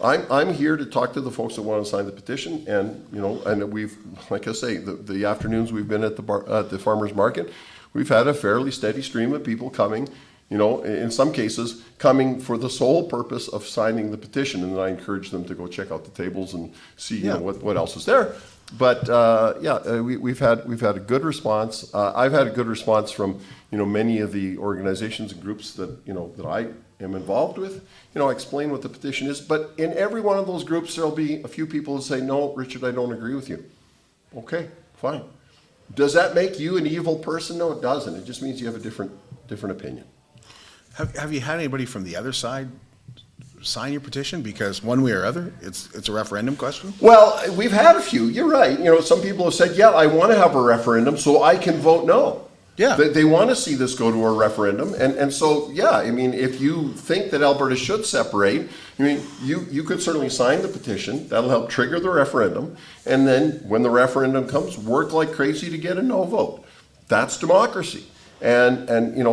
I'm here to talk to the folks that want to sign the petition, and we've, like I say, the afternoons we've been at the farmers market, we've had a fairly steady stream of people coming, in some cases coming for the sole purpose of signing the petition, and then I encourage them to go check out the tables and see what else is there. But we've had a good response. I've had a good response from many of the organizations and groups that that I am involved with. I explain what the petition is, but in every one of those groups there'll be a few people who say, no, Richard, I don't agree with you. Okay, fine. Does that make you an evil person? No, it doesn't. It just means you have a different opinion. Have you had anybody from the other side sign your petition? Because one way or other, it's a referendum question? Well, we've had a few. You're right. Some people have said, yeah, I want to have a referendum so I can vote no. Yeah. They want to see this go to a referendum. And so, yeah, I mean, if you think that Alberta should separate, you could certainly sign the petition. That'll help trigger the referendum. And then when the referendum comes, work like crazy to get a no vote. That's democracy. And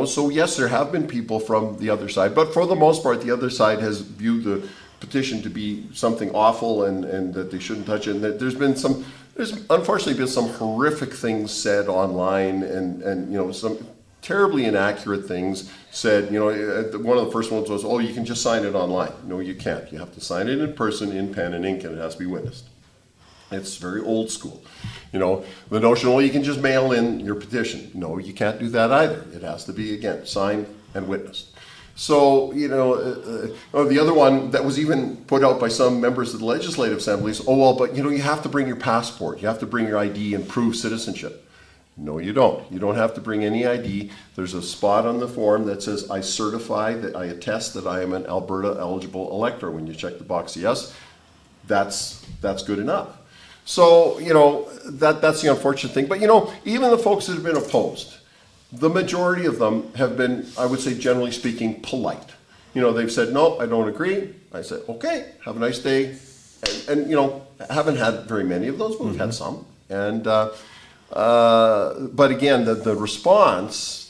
so yes, there have been people from the other side, but for the most part, the other side has viewed the petition to be something awful and that they shouldn't touch it. And that there's unfortunately been some horrific things said online and some terribly inaccurate things said. One of the first ones was, oh, you can just sign it online. No, you can't. You have to sign it in person, in pen and ink, and it has to be witnessed. It's very old school. The notion, well, you can just mail in your petition. No, you can't do that either. It has to be, again, signed and witnessed. So, the other one that was even put out by some members of the legislative assemblies, but you have to bring your passport. You have to bring your ID and prove citizenship. No, you don't. You don't have to bring any ID. There's a spot on the form that says, I certify that I attest that I am an Alberta eligible elector. When you check the box yes, that's good enough. So, that's the unfortunate thing. But, even the folks that have been opposed, the majority of them have been, I would say, generally speaking, polite. They've said, no, I don't agree. I said, okay, have a nice day. And I haven't had very many of those, but we've had some. And, but again, the response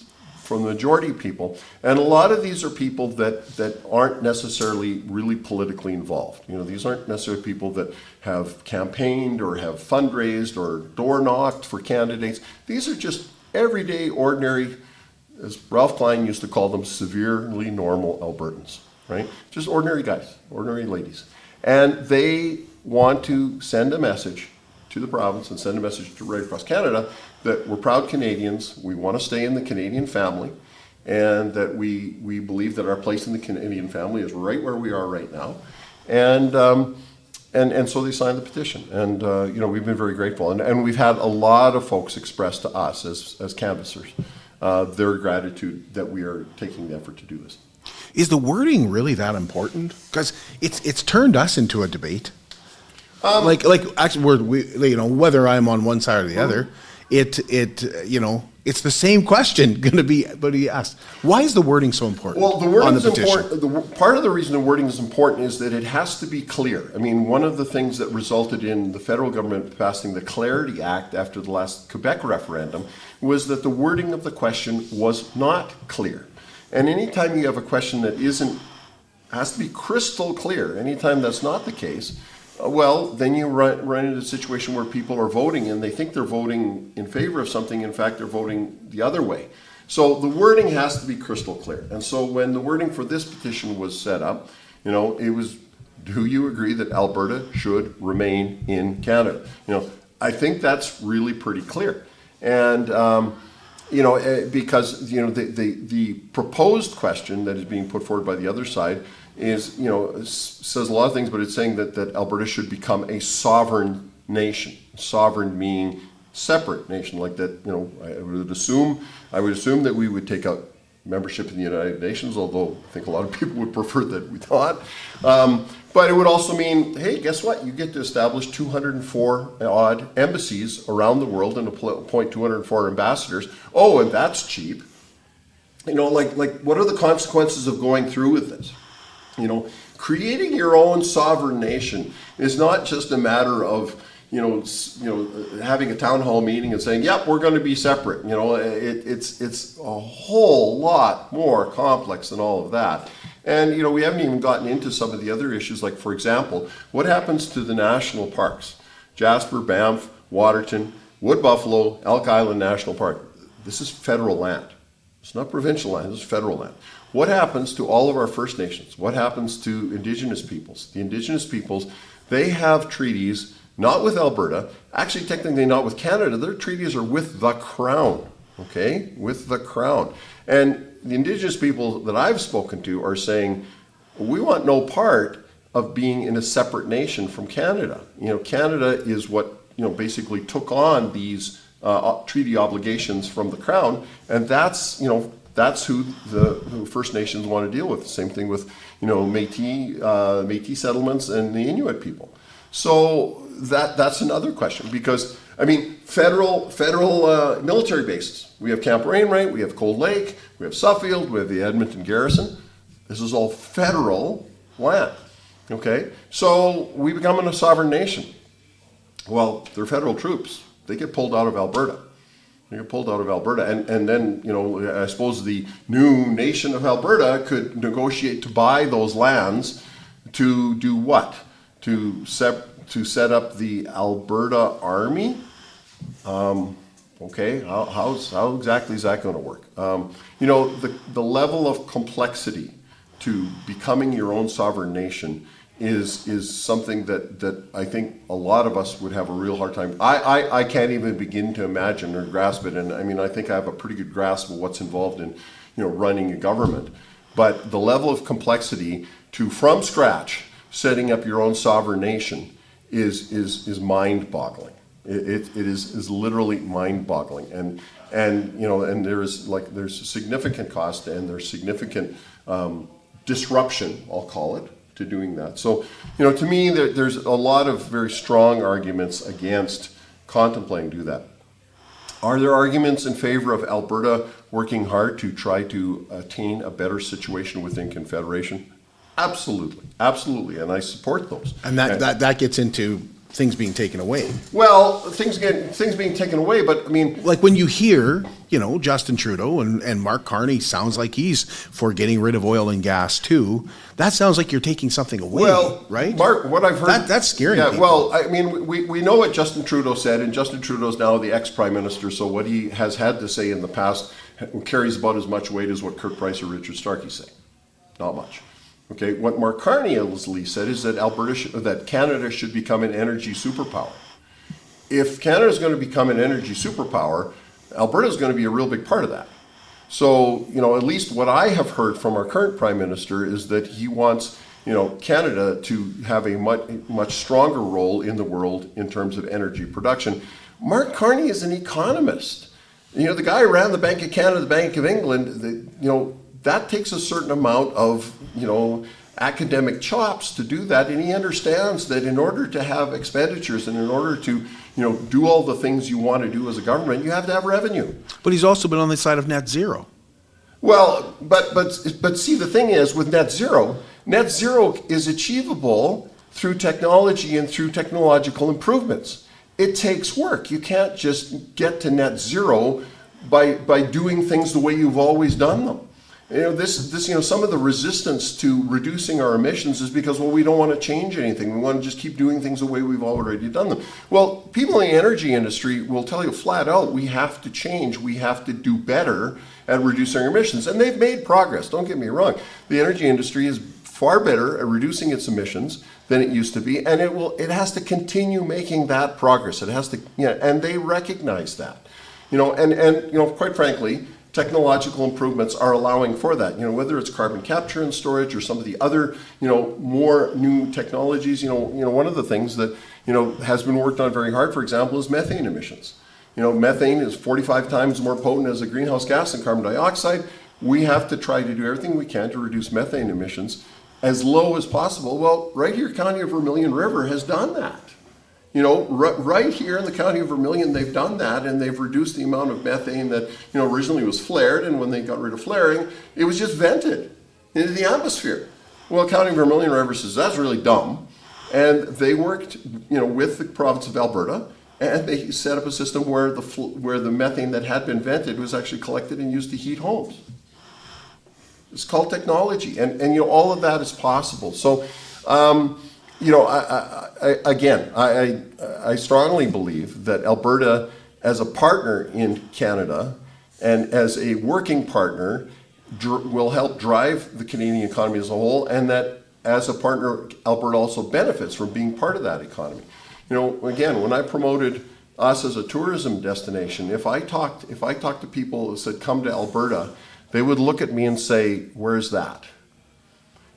from the majority of people, and a lot of these are people that aren't necessarily really politically involved. These aren't necessarily people that have campaigned or have fundraised or door knocked for candidates. These are just everyday, ordinary, as Ralph Klein used to call them, severely normal Albertans, right? Just ordinary guys, ordinary ladies. And they want to send a message to the province and send a message to right across Canada that we're proud Canadians, we want to stay in the Canadian family, and that we believe that our place in the Canadian family is right where we are right now. And so they signed the petition. And we've been very grateful. And we've had a lot of folks express to us as canvassers their gratitude that we are taking the effort to do this. Is the wording really that important? Because it's turned us into a debate. Actually, whether I'm on one side or the other, it's the same question going to be asked. Why is the wording so important? Well, the wording is important. Part of the reason the wording is important is that it has to be clear. I mean, one of the things that resulted in the federal government passing the Clarity Act after the last Quebec referendum was that the wording of the question was not clear. And anytime you have a question that has to be crystal clear, anytime that's not the case, well, then you run into a situation where people are voting and they think they're voting in favor of something. In fact, they're voting the other way. So the wording has to be crystal clear. And so when the wording for this petition was set up, it was, do you agree that Alberta should remain in Canada? I think that's really pretty clear. And, because, the proposed question that is being put forward by the other side is, says a lot of things, but it's saying that Alberta should become a sovereign nation. Sovereign meaning separate nation, like that. I would assume that we would take out membership in the United Nations, although I think a lot of people would prefer that we not. But it would also mean, hey, guess what? You get to establish 204 odd embassies around the world and appoint 204 ambassadors. Oh, and that's cheap. What are the consequences of going through with this? Creating your own sovereign nation is not just a matter of, having a town hall meeting and saying, yep, we're going to be separate. It's a whole lot more complex than all of that. And, we haven't even gotten into some of the other issues, like, for example, what happens to the national parks? Jasper, Banff, Waterton, Wood Buffalo, Elk Island National Park. This is federal land. It's not provincial land, this is federal land. What happens to all of our First Nations? What happens to Indigenous peoples? The Indigenous peoples, they have treaties, not with Alberta, actually technically not with Canada, their treaties are with the Crown, okay? With the Crown. And the Indigenous people that I've spoken to are saying, we want no part of being in a separate nation from Canada. Canada is what, basically took on these treaty obligations from the Crown, and that's who the First Nations want to deal with. Same thing with, Métis settlements and the Inuit people. So that's another question, because federal military bases. We have Camp Wainwright, we have Cold Lake, we have Suffield, we have the Edmonton Garrison. This is all federal land. Okay, so we become a sovereign nation. Well, they're federal troops. They get pulled out of Alberta. And then, I suppose the new nation of Alberta could negotiate to buy those lands to do what? To set up the Alberta Army? Okay, how exactly is that going to work? The level of complexity to becoming your own sovereign nation is something that I think a lot of us would have a real hard time. I can't even begin to imagine or grasp it, and I think I have a pretty good grasp of what's involved in running a government. But the level of complexity to, from scratch, setting up your own sovereign nation is mind-boggling. It is literally mind-boggling, and there's significant cost and there's significant disruption, I'll call it, to doing that. So, to me, there's a lot of very strong arguments against contemplating do that. Are there arguments in favor of Alberta working hard to try to attain a better situation within Confederation? Absolutely, absolutely, and I support those. And that gets into things being taken away. Well, things being taken away, but I mean, like when you hear, Justin Trudeau and Mark Carney sounds like he's for getting rid of oil and gas too. That sounds like you're taking something away, right? Mark, what I've heard that's scary. Yeah, people. well, I mean, we know what Justin Trudeau said, and Justin Trudeau's now the ex-prime minister. So what he has had to say in the past carries about as much weight as what Kurt Price or Richard Starke say. Not much. Okay, what Mark Carney said is that that Canada should become an energy superpower. If Canada is going to become an energy superpower, Alberta is going to be a real big part of that. So, at least what I have heard from our current Prime Minister is that he wants, Canada to have a much stronger role in the world in terms of energy production. Mark Carney is an economist. The guy ran the Bank of Canada, the Bank of England, that takes a certain amount of, academic chops to do that, and he understands that in order to have expenditures and in order to, do all the things you want to do as a government, you have to have revenue. But he's also been on the side of net zero. Well, but see, the thing is with net zero is achievable through technology and through technological improvements. It takes work. You can't just get to net zero by doing things the way you've always done them. Some of the resistance to reducing our emissions is because, we don't want to change anything. We want to just keep doing things the way we've already done them. Well, people in the energy industry will tell you flat out, we have to change. We have to do better at reducing our emissions. And they've made progress, don't get me wrong. The energy industry is far better at reducing its emissions than it used to be, and it has to continue making that progress. It has to, and they recognize that. Quite frankly, technological improvements are allowing for that. Whether it's carbon capture and storage or some of the other, more new technologies. One of the things that has been worked on very hard, for example, is methane emissions. Methane is 45 times more potent as a greenhouse gas than carbon dioxide. We have to try to do everything we can to reduce methane emissions as low as possible. Well, right here, County of Vermilion River has done that. Right here in the County of Vermilion, they've done that, and they've reduced the amount of methane that, originally was flared, and when they got rid of flaring, it was just vented into the atmosphere. Well, County of Vermilion River says that's really dumb, and they worked, with the province of Alberta, and they set up a system where the methane that had been vented was actually collected and used to heat homes. It's called technology, and all of that is possible. So, I strongly believe that Alberta, as a partner in Canada and as a working partner, will help drive the Canadian economy as a whole, and that as a partner, Alberta also benefits from being part of that economy. Again, when I promoted us as a tourism destination, if I talked to people who said, come to Alberta, they would look at me and say, where's that?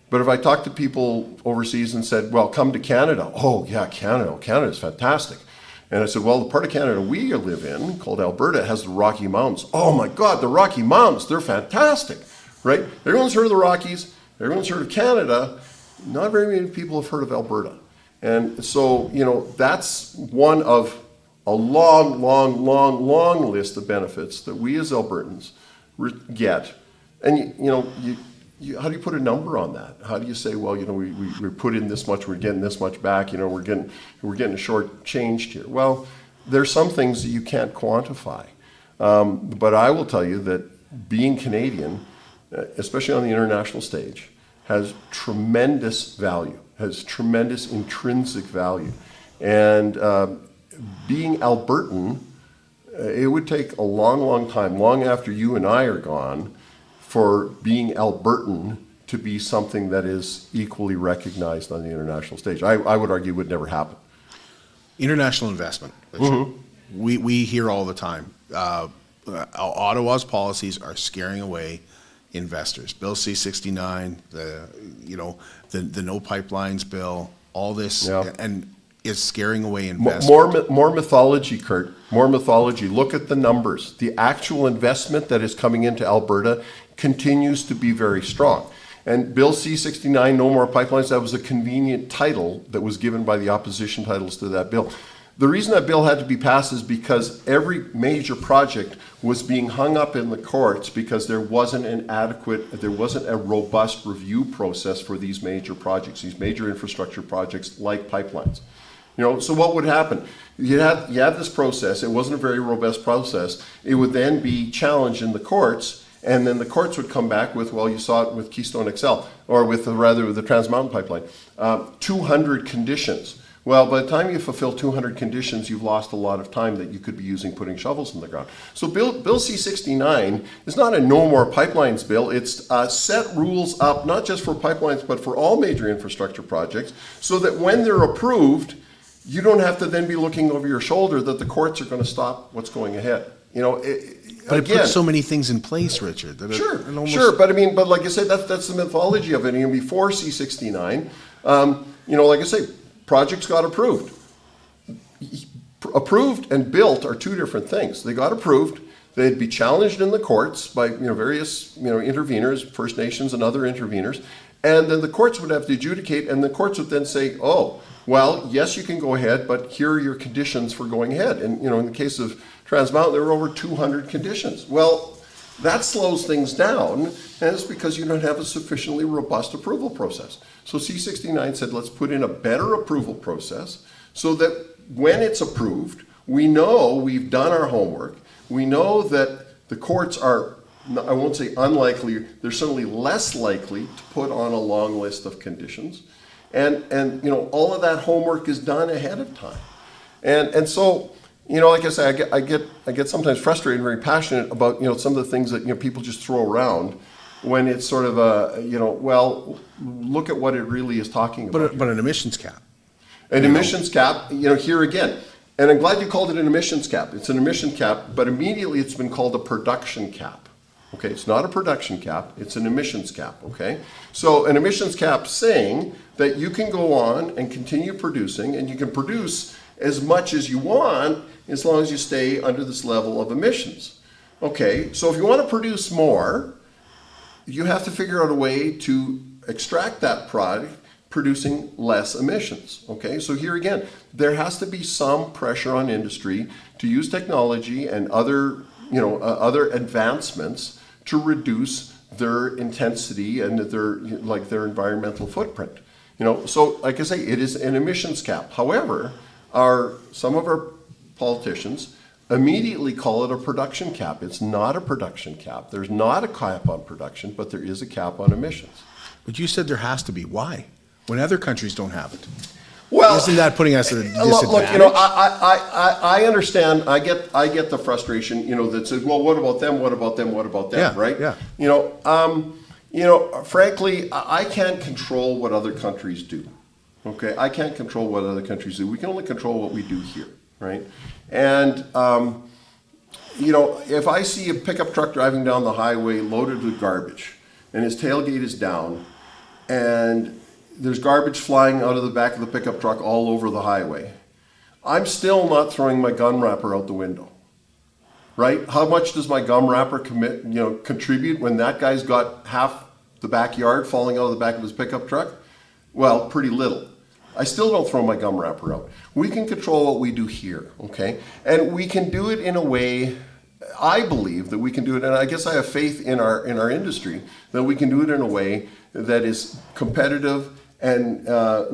But if I talked to people overseas and said, well, come to Canada. Oh, yeah, Canada. Canada's fantastic. And I said, well, the part of Canada we live in, called Alberta, has the Rocky Mountains. Oh, my God, the Rocky Mountains, they're fantastic, right? Everyone's heard of the Rockies. Everyone's heard of Canada. Not very many people have heard of Alberta. And so, that's one of a long, long, long, long list of benefits that we as Albertans get. And, how do you put a number on that? How do you say, well, we put in this much, we're getting this much back, we're getting a short changed here? Well, there's some things that you can't quantify. But I will tell you that being Canadian, especially on the international stage, has tremendous value, has tremendous intrinsic value. And being Albertan, it would take a long, long time, long after you and I are gone, for being Albertan to be something that is equally recognized on the international stage. I would argue would never happen. International investment. Mm-hmm. We hear all the time. Ottawa's policies are scaring away investors. Bill C-69, the no pipelines bill, all this, yeah. and is scaring away investors. More mythology, Kurt. More mythology. Look at the numbers. The actual investment that is coming into Alberta continues to be very strong. And Bill C-69, No More Pipelines, that was a convenient title that was given by the opposition titles to that bill. The reason that bill had to be passed is because every major project was being hung up in the courts because there wasn't a robust review process for these major projects, these major infrastructure projects like pipelines. So what would happen? You had this process. It wasn't a very robust process. It would then be challenged in the courts, and then the courts would come back with, well, you saw it with Keystone XL, or with the Trans Mountain Pipeline, 200 conditions. Well, by the time you fulfill 200 conditions, you've lost a lot of time that you could be using putting shovels in the ground. So Bill C-69 is not a No More Pipelines bill. It's set rules up, not just for pipelines, but for all major infrastructure projects, so that when they're approved, you don't have to then be looking over your shoulder that the courts are going to stop what's going ahead. But it puts so many things in place, Richard. That Sure. But like I said, that's the mythology of it. Before C-69, like I say, projects got approved. Approved and built are two different things. They got approved. They'd be challenged in the courts by various interveners, First Nations and other interveners, and then the courts would have to adjudicate, and the courts would then say, oh, well, yes, you can go ahead, but here are your conditions for going ahead. And in the case of Trans Mountain, there were over 200 conditions. Well, that slows things down, and it's because you don't have a sufficiently robust approval process. So C-69 said, let's put in a better approval process so that when it's approved, we know we've done our homework. We know that the courts are, I won't say unlikely, they're certainly less likely to put on a long list of conditions. And all of that homework is done ahead of time. And so, like I say, I get sometimes frustrated and very passionate about, some of the things that, people just throw around when it's sort of well, look at what it really is talking about. But an emissions cap. An emissions cap, here again. And I'm glad you called it an emissions cap. It's an emission cap, but immediately it's been called a production cap. Okay, it's not a production cap, it's an emissions cap, okay? So an emissions cap saying that you can go on and continue producing, and you can produce as much as you want as long as you stay under this level of emissions. Okay, so if you want to produce more, you have to figure out a way to extract that product producing less emissions. Okay, so here again, there has to be some pressure on industry to use technology and other advancements to reduce their intensity and their environmental footprint. So like I say, it is an emissions cap. However, some of our politicians immediately call it a production cap. It's not a production cap. There's not a cap on production, but there is a cap on emissions. But you said there has to be. Why? When other countries don't have it. Well, isn't that putting us at a disadvantage? Look, I understand. I get the frustration. That says, well, what about them? What about them? What about them? Yeah, right? Yeah. Frankly, I can't control what other countries do. Okay, I can't control what other countries do. We can only control what we do here, right? And if I see a pickup truck driving down the highway loaded with garbage, and his tailgate is down, and there's garbage flying out of the back of the pickup truck all over the highway, I'm still not throwing my gum wrapper out the window, right? How much does my gum wrapper contribute when that guy's got half the backyard falling out of the back of his pickup truck? Well, pretty little. I still don't throw my gum wrapper out. We can control what we do here, okay? And we can do it in a way, I believe that we can do it, and I guess I have faith in our industry, that we can do it in a way that is competitive and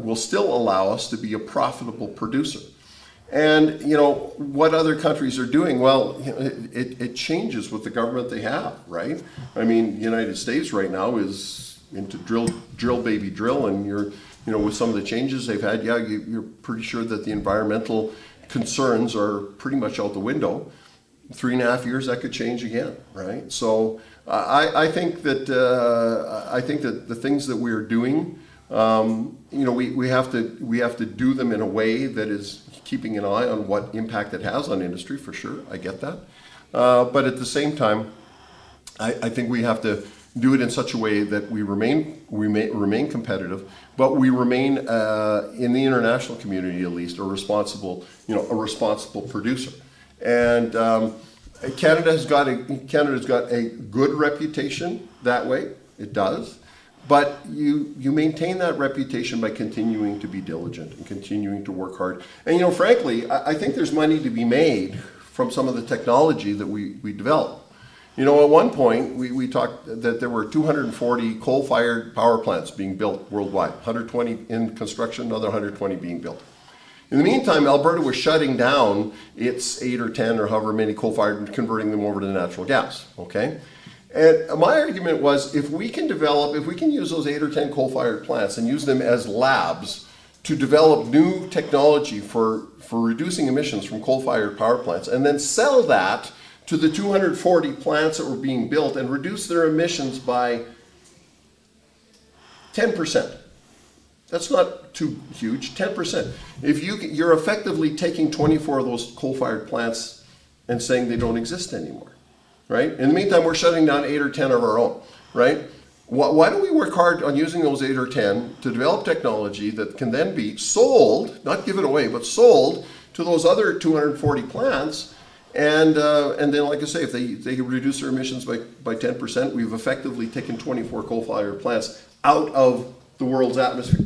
will still allow us to be a profitable producer. And what other countries are doing, well, it changes with the government they have, right? I mean, the United States right now is into drill baby drill, and you're with some of the changes they've had, you're pretty sure that the environmental concerns are pretty much out the window. 3.5 years, that could change again, right? So I think that the things that we're doing, we have to do them in a way that is keeping an eye on what impact it has on industry, for sure. I get that, but at the same time, I think we have to do it in such a way that we remain competitive, but we remain in the international community at least a responsible producer. And Canada's got a good reputation that way. It does. But you maintain that reputation by continuing to be diligent and continuing to work hard. And frankly, I think there's money to be made from some of the technology that we develop. At one point, we talked that there were 240 coal-fired power plants being built worldwide, 120 in construction, another 120 being built. In the meantime, Alberta was shutting down its 8 or 10 or however many coal-fired and converting them over to natural gas, okay? And my argument was, if we can use those 8 or 10 coal-fired plants and use them as labs to develop new technology for reducing emissions from coal-fired power plants, and then sell that to the 240 plants that were being built and reduce their emissions by 10%. That's not too huge, 10%. If you're effectively taking 24 of those coal-fired plants and saying they don't exist anymore, right? In the meantime, we're shutting down 8 or 10 of our own, right? Why don't we work hard on using those 8 or 10 to develop technology that can then be sold, not given away, but sold to those other 240 plants. And then, like I say, if they reduce their emissions by 10%, we've effectively taken 24 coal-fired plants out of the world's atmosphere.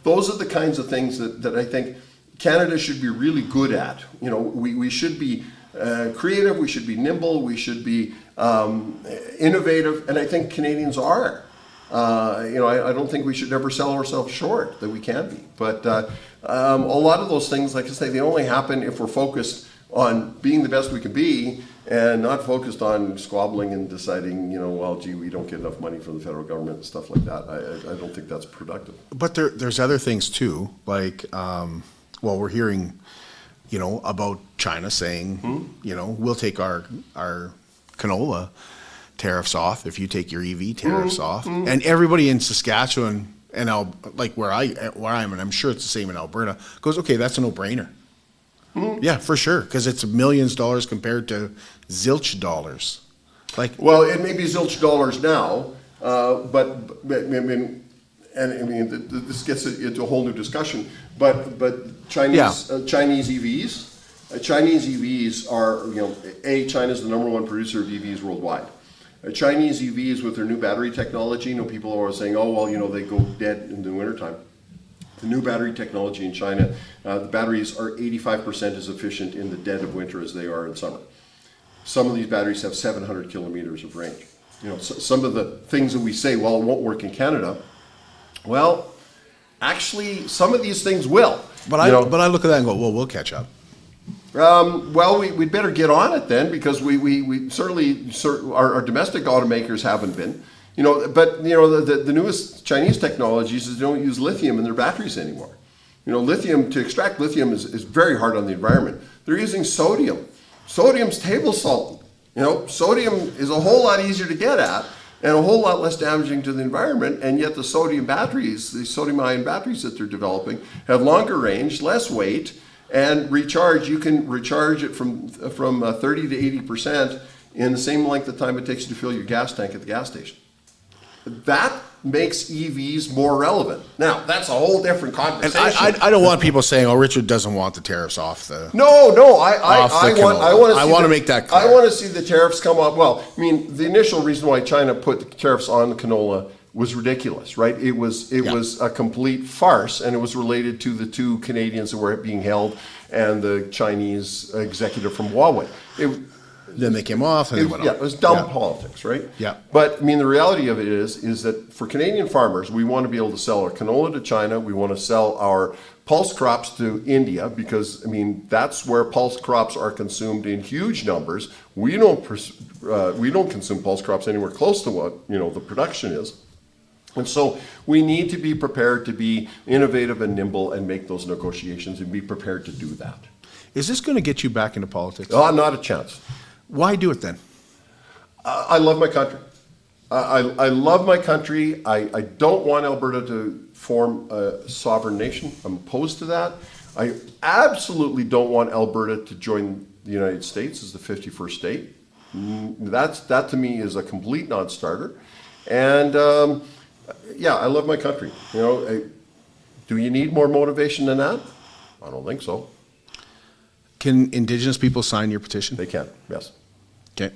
Those are the kinds of things that I think Canada should be really good at. We should be creative, we should be nimble, we should be innovative, and I think Canadians are. I don't think we should ever sell ourselves short, that we can be. But a lot of those things, like I say, they only happen if we're focused on being the best we can be and not focused on squabbling and deciding, we don't get enough money from the federal government and stuff like that. I don't think that's productive. But there's other things too, like, we're hearing, about China saying, we'll take our canola tariffs off if you take your EV tariffs off. And everybody in Saskatchewan and where I am, and I'm sure it's the same in Alberta, goes, okay, that's a no-brainer. Yeah, for sure, because it's millions of dollars compared to zilch dollars. Well, it may be zilch dollars now, but this gets into a whole new discussion. But Chinese EVs are, China's the #1 producer of EVs worldwide. Chinese EVs with their new battery technology, people are always saying, they go dead in the wintertime. The new battery technology in China, the batteries are 85% as efficient in the dead of winter as they are in summer. Some of these batteries have 700 kilometers of range. Some of the things that we say, it won't work in Canada. Well, actually, some of these things will. But I look at that and go, we'll catch up. We'd better get on it then, because we certainly our domestic automakers haven't been. The newest Chinese technologies is they don't use lithium in their batteries anymore. Lithium, to extract lithium is very hard on the environment. They're using sodium. Sodium's table salt. Sodium is a whole lot easier to get at and a whole lot less damaging to the environment, and yet the sodium batteries, the sodium-ion batteries that they're developing, have longer range, less weight, and recharge. You can recharge it from 30 to 80% in the same length of time it takes you to fill your gas tank at the gas station. That makes EVs more relevant. Now, that's a whole different conversation. And I don't want people saying, Richard doesn't want the tariffs off the... No, I want to make that clear. I want to see the tariffs come up. Well, the initial reason why China put the tariffs on the canola was ridiculous, right? It was a complete farce, and it was related to the 2 Canadians that were being held and the Chinese executive from Huawei. Then they came off and they went off. It was dumb politics, right? Yeah. But the reality of it is that for Canadian farmers, we want to be able to sell our canola to China. We want to sell our pulse crops to India, because that's where pulse crops are consumed in huge numbers. We don't consume pulse crops anywhere close to what the production is. And so we need to be prepared to be innovative and nimble and make those negotiations and be prepared to do that. Is this going to get you back into politics? Not a chance. Why do it then? I love my country. I love my country. I don't want Alberta to form a sovereign nation. I'm opposed to that. I absolutely don't want Alberta to join the United States as the 51st state. That to me is a complete non-starter. And yeah, I love my country. You know, do you need more motivation than that? I don't think so. Can Indigenous people sign your petition? They can, yes. Okay.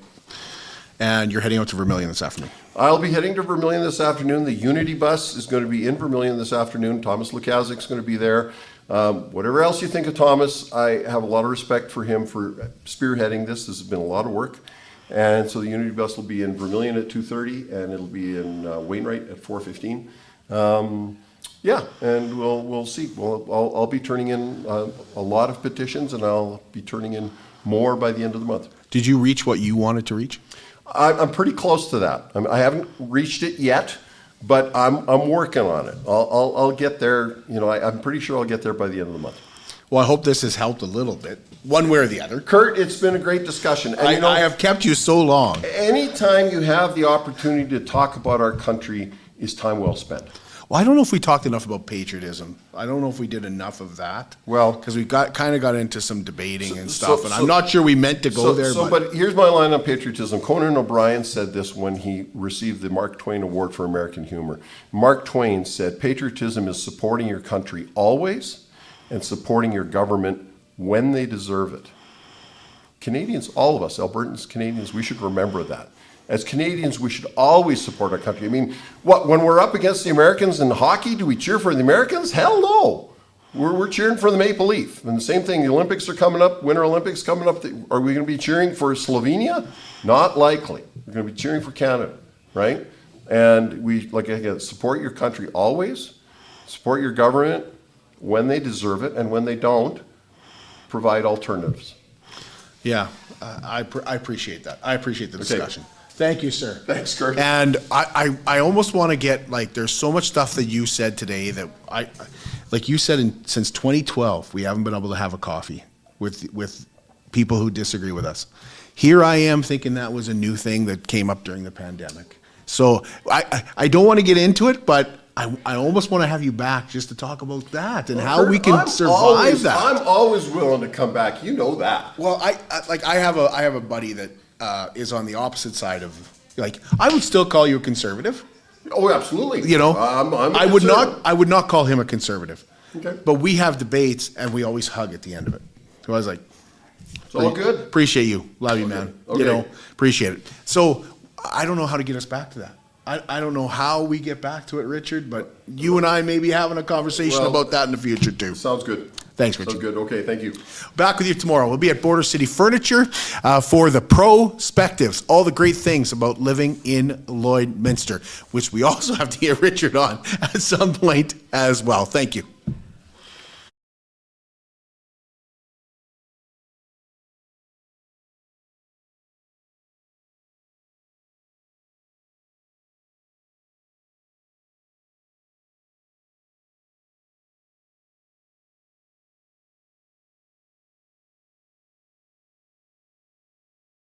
And you're heading out to Vermilion this afternoon. I'll be heading to Vermilion this afternoon. The Unity bus is going to be in Vermilion this afternoon. Thomas Lukaszik's going to be there. Whatever else you think of Thomas, I have a lot of respect for him for spearheading this. This has been a lot of work. And so the Unity bus will be in Vermilion at 2:30, and it'll be in Wainwright at 4:15. Yeah, and we'll see. I'll be turning in a lot of petitions, and I'll be turning in more by the end of the month. Did you reach what you wanted to reach? I'm pretty close to that. I haven't reached it yet, but I'm working on it. I'll get there. You know, I'm pretty sure I'll get there by the end of the month. Well, I hope this has helped a little bit, one way or the other. Kurt, it's been a great discussion. And, you know, I have kept you so long. Anytime you have the opportunity to talk about our country is time well spent. Well, I don't know if we talked enough about patriotism. I don't know if we did enough of that. Well, because we got into some debating and stuff, and I'm not sure we meant to go there. But here's my line on patriotism. Conan O'Brien said this when he received the Mark Twain Award for American Humor. Mark Twain said, "Patriotism is supporting your country always and supporting your government when they deserve it." Canadians, all of us, Albertans, Canadians, we should remember that. As Canadians, we should always support our country. I mean, when we're up against the Americans in hockey, do we cheer for the Americans? Hell no. We're cheering for the Maple Leaf. And the same thing, the Olympics are coming up, Winter Olympics coming up. Are we going to be cheering for Slovenia? Not likely. We're going to be cheering for Canada, right? And we, like again, support your country always, support your government when they deserve it, and when they don't, provide alternatives. Yeah, I appreciate that. I appreciate the discussion. Okay. Thank you, sir. Thanks, Kurt. And I almost want to get, like, there's so much stuff that you said today that like you said, since 2012, we haven't been able to have a coffee with people who disagree with us. Here I am thinking that was a new thing that came up during the pandemic. So I don't want to get into it, but I almost want to have you back just to talk about that and how we can survive that. I'm always willing to come back. You know that. Well, I have a buddy that is on the opposite side of, like, I would still call you a conservative. Oh, absolutely. You know, I would not call him a conservative. Okay. But we have debates and we always hug at the end of it. So I was like, it's all good. Appreciate you. Love you, man. Okay. You know, appreciate it. So I don't know how to get us back to that. I don't know how we get back to it, Richard, but you and I may be having a conversation about that in the future too. Sounds good. Thanks, Richard. Sounds good. Okay, thank you. Back with you tomorrow. We'll be at Border City Furniture for the prospectives, all the great things about living in Lloydminster, which we also have to get Richard on at some point as well. Thank you.